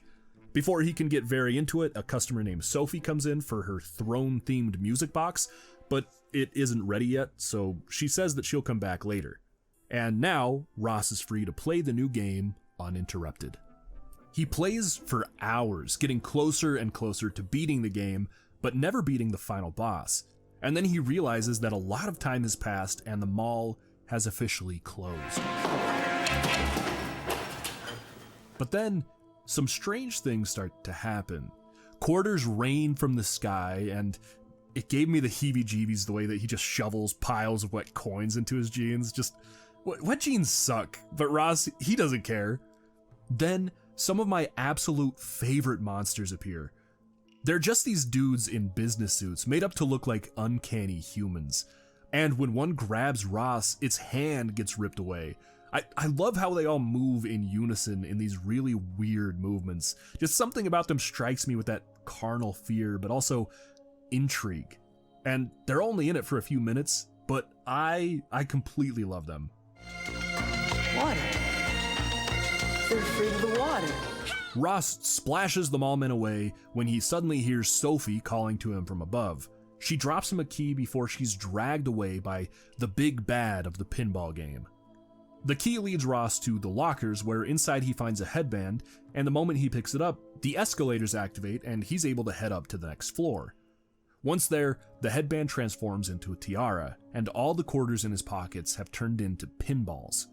Before he can get very into it, a customer named Sophie comes in for her throne-themed music box, but it isn't ready yet, so she says that she'll come back later. And now, Ross is free to play the new game uninterrupted. He plays for hours, getting closer and closer to beating the game, but never beating the final boss. And then he realizes that a lot of time has passed and the mall has officially closed. But then, some strange things start to happen. Quarters rain from the sky, and it gave me the heebie-jeebies the way that he just shovels piles of wet coins into his jeans. Just, wet jeans suck, but Ross, he doesn't care. Then, some of my absolute favorite monsters appear. They're just these dudes in business suits made up to look like uncanny humans. And when one grabs Ross, its hand gets ripped away. I love how they all move in unison in these really weird movements. Just something about them strikes me with that carnal fear, but also intrigue. And they're only in it for a few minutes, but I completely love them. Water. They're afraid of the water. Ross splashes the mallmen away when he suddenly hears Sophie calling to him from above. She drops him a key before she's dragged away by the big bad of the pinball game. The key leads Ross to the lockers, where inside he finds a headband, and the moment he picks it up, the escalators activate and he's able to head up to the next floor. Once there, the headband transforms into a tiara, and all the quarters in his pockets have turned into pinballs.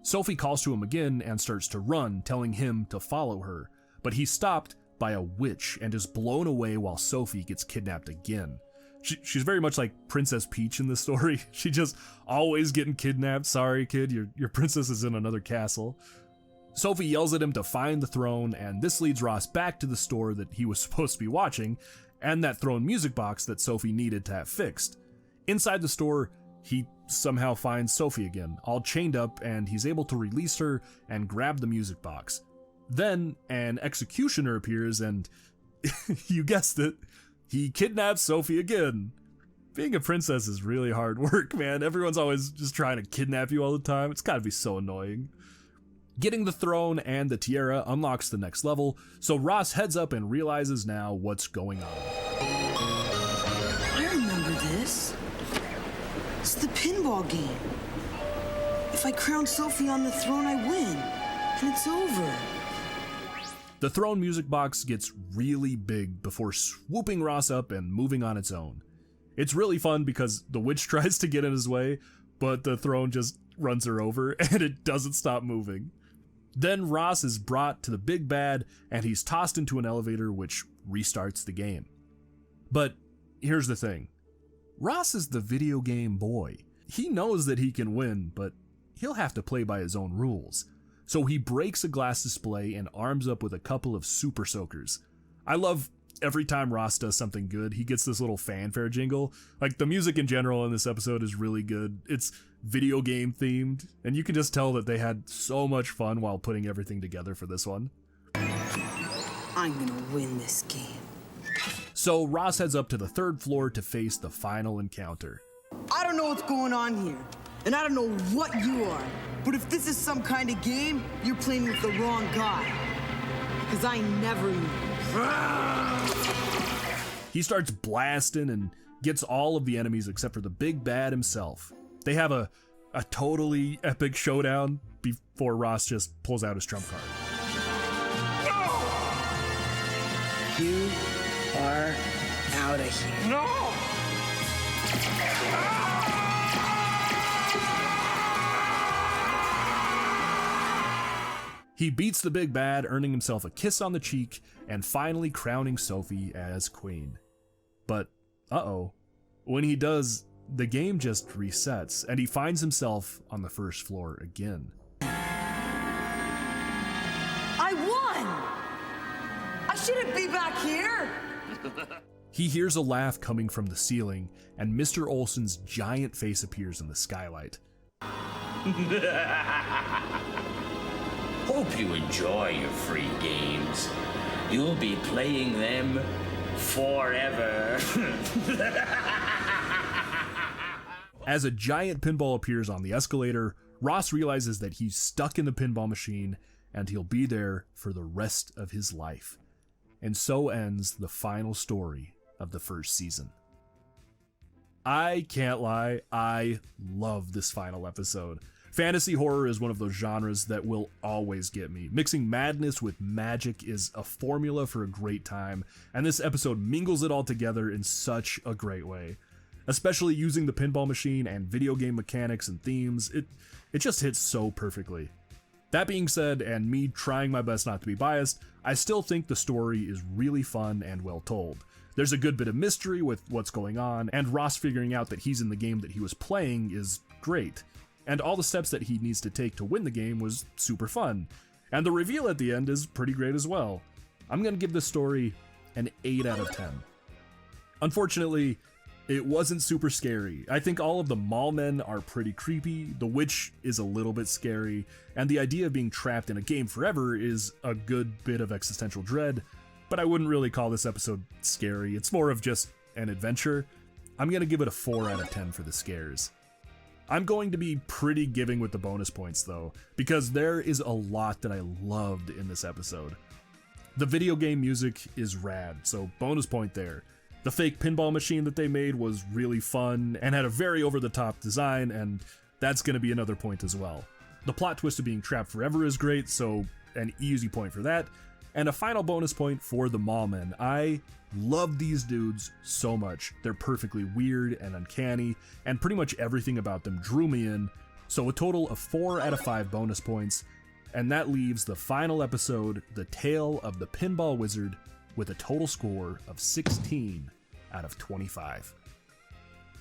Sophie calls to him again and starts to run, telling him to follow her, but he's stopped by a witch and is blown away while Sophie gets kidnapped again. She's very much like Princess Peach in this story. She just always getting kidnapped. Sorry, kid, your princess is in another castle. Sophie yells at him to find the throne, and this leads Ross back to the store that he was supposed to be watching, and that throne music box that Sophie needed to have fixed. Inside the store, he somehow finds Sophie again, all chained up, and he's able to release her and grab the music box. Then an executioner appears and, you guessed it, he kidnaps Sophie again. Being a princess is really hard work, man. Everyone's always just trying to kidnap you all the time. It's gotta be so annoying. Getting the throne and the tiara unlocks the next level, so Ross heads up and realizes now what's going on. I remember this. It's the pinball game. If I crown Sophie on the throne, I win. And it's over. The throne music box gets really big before swooping Ross up and moving on its own. It's really fun because the witch tries to get in his way, but the throne just runs her over and it doesn't stop moving. Then Ross is brought to the big bad and he's tossed into an elevator, which restarts the game. But here's the thing. Ross is the video game boy. He knows that he can win, but he'll have to play by his own rules. So he breaks a glass display and arms up with a couple of super soakers. I love every time Ross does something good, he gets this little fanfare jingle. Like, the music in general in this episode is really good. It's video game themed, and you can just tell that they had so much fun while putting everything together for this one. I'm gonna win this game. So Ross heads up to the 3rd floor to face the final encounter. I don't know what's going on here, and I don't know what you are, but if this is some kind of game, you're playing with the wrong guy. Because I never lose. He starts blasting and gets all of the enemies except for the big bad himself. They have a totally epic showdown before Ross just pulls out his trump card. You are out of here. No! He beats the big bad, earning himself a kiss on the cheek and finally crowning Sophie as queen. But, uh-oh, when he does, the game just resets and he finds himself on the 1st floor again. I won! I shouldn't be back here! He hears a laugh coming from the ceiling, and Mr. Olson's giant face appears in the skylight. Hope you enjoy your free games. You'll be playing them forever. As a giant pinball appears on the escalator, Ross realizes that he's stuck in the pinball machine and he'll be there for the rest of his life. And so ends the final story of the 1st season. I can't lie, I love this final episode. Fantasy horror is one of those genres that will always get me. Mixing madness with magic is a formula for a great time, and this episode mingles it all together in such a great way. Especially using the pinball machine and video game mechanics and themes, it just hits so perfectly. That being said, and me trying my best not to be biased, I still think the story is really fun and well told. There's a good bit of mystery with what's going on, and Ross figuring out that he's in the game that he was playing is great. And all the steps that he needs to take to win the game was super fun. And the reveal at the end is pretty great as well. I'm gonna give this story an 8 out of 10. Unfortunately, it wasn't super scary. I think all of the mall men are pretty creepy, the witch is a little bit scary, and the idea of being trapped in a game forever is a good bit of existential dread, but I wouldn't really call this episode scary. It's more of just an adventure. I'm gonna give it a 4 out of 10 for the scares. I'm going to be pretty giving with the bonus points though, because there is a lot that I loved in this episode. The video game music is rad, so bonus point there. The fake pinball machine that they made was really fun and had a very over-the-top design, and that's going to be another point as well. The plot twist of being trapped forever is great, so an easy point for that. And a final bonus point for the mallmen. I love these dudes so much. They're perfectly weird and uncanny, and pretty much everything about them drew me in. So a total of 4 out of 5 bonus points, and that leaves the final episode, The Tale of the Pinball Wizard, with a total score of 16 out of 25.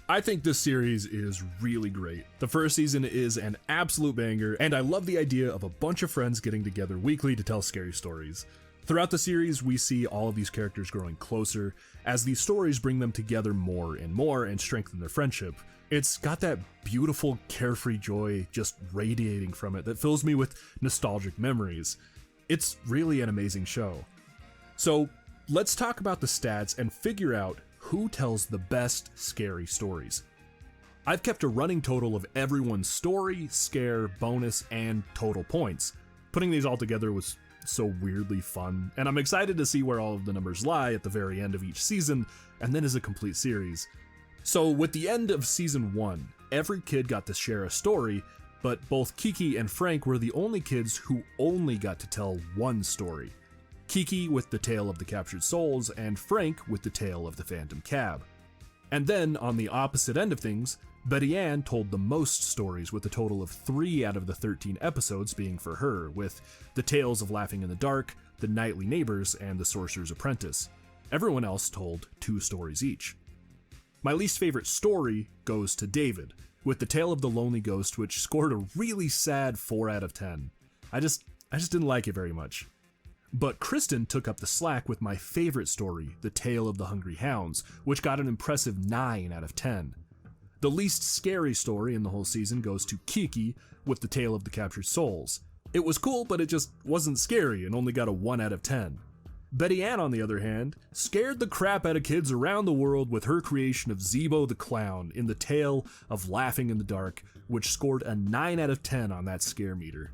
I think this series is really great. The 1st season is an absolute banger, and I love the idea of a bunch of friends getting together weekly to tell scary stories. Throughout the series, we see all of these characters growing closer as these stories bring them together more and strengthen their friendship. It's got that beautiful, carefree joy just radiating from it that fills me with nostalgic memories. It's really an amazing show. So let's talk about the stats and figure out who tells the best scary stories. I've kept a running total of everyone's story, scare, bonus, and total points. Putting these all together was so weirdly fun, and I'm excited to see where all of the numbers lie at the very end of each season, and then as a complete series. So with the end of season 1, every kid got to share a story, but both Kiki and Frank were the only kids who only got to tell one story. Kiki with The Tale of the Captured Souls, and Frank with The Tale of the Phantom Cab. And then, on the opposite end of things, Betty Ann told the most stories, with a total of 3 out of the 13 episodes being for her, with The Tales of Laughing in the Dark, The Nightly Neighbors, and The Sorcerer's Apprentice. Everyone else told 2 stories each. My least favorite story goes to David, with The Tale of the Lonely Ghost, which scored a really sad 4 out of 10. I just didn't like it very much. But Kristen took up the slack with my favorite story, The Tale of the Hungry Hounds, which got an impressive 9 out of 10. The least scary story in the whole season goes to Kiki with The Tale of the Captured Souls. It was cool, but it just wasn't scary and only got a 1 out of 10. Betty Ann, on the other hand, scared the crap out of kids around the world with her creation of Zeebo the Clown in The Tale of Laughing in the Dark, which scored a 9 out of 10 on that scare meter.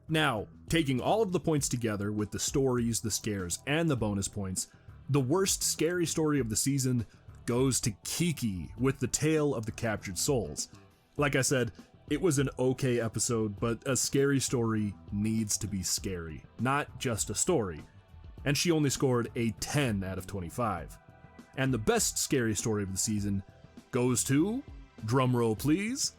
Now, taking all of the points together with the stories, the scares, and the bonus points, the worst scary story of the season goes to Kiki with The Tale of the Captured Souls. Like I said, it was an okay episode, but a scary story needs to be scary, not just a story. And she only scored a 10 out of 25. And the best scary story of the season goes to, drumroll please,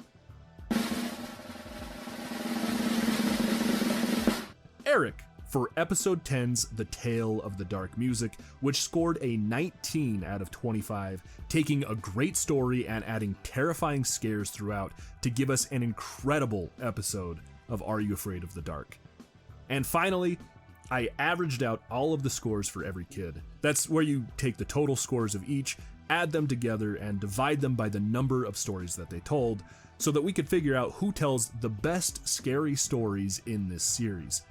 Eric, for episode 10's The Tale of the Dark Music, which scored a 19 out of 25, taking a great story and adding terrifying scares throughout to give us an incredible episode of Are You Afraid of the Dark? And finally, I averaged out all of the scores for every kid. That's where you take the total scores of each, add them together, and divide them by the number of stories that they told, so that we could figure out who tells the best scary stories in this series.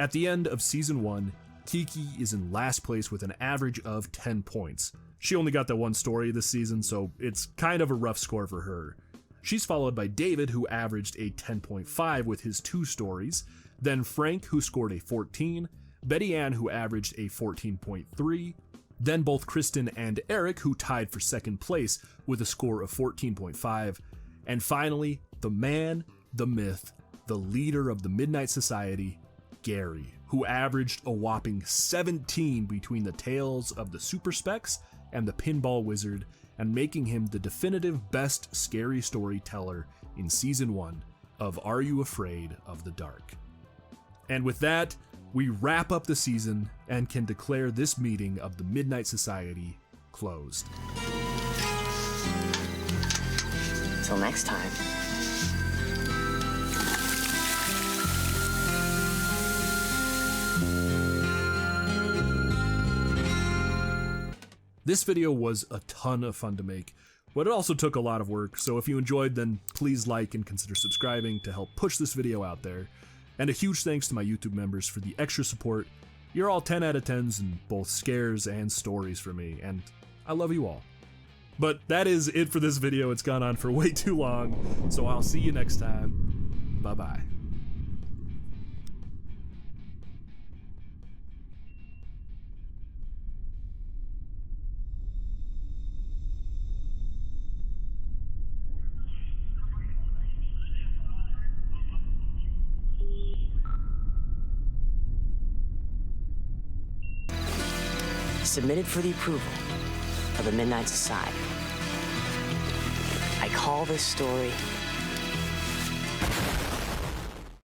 At the end of Season 1, Kiki is in last place with an average of 10 points. She only got that one story this season, so it's kind of a rough score for her. She's followed by David, who averaged a 10.5 with his 2 stories, then Frank, who scored a 14, Betty Ann, who averaged a 14.3, then both Kristen and Eric, who tied for second place with a score of 14.5, and finally, the man, the myth, the leader of the Midnight Society, Gary, who averaged a whopping 17 between the Tales of the Super Specs and the Pinball Wizard, and making him the definitive best scary storyteller in Season 1 of Are You Afraid of the Dark? And with that, we wrap up the season and can declare this meeting of the Midnight Society closed. Till next time. This video was a ton of fun to make, but it also took a lot of work, so if you enjoyed, then please like and consider subscribing to help push this video out there. And a huge thanks to my YouTube members for the extra support. You're all 10 out of 10s in both scares and stories for me, and I love you all. But that is it for this video. It's gone on for way too long, so I'll see you next time. Bye-bye. Submitted for the approval of the Midnight Society. I call this story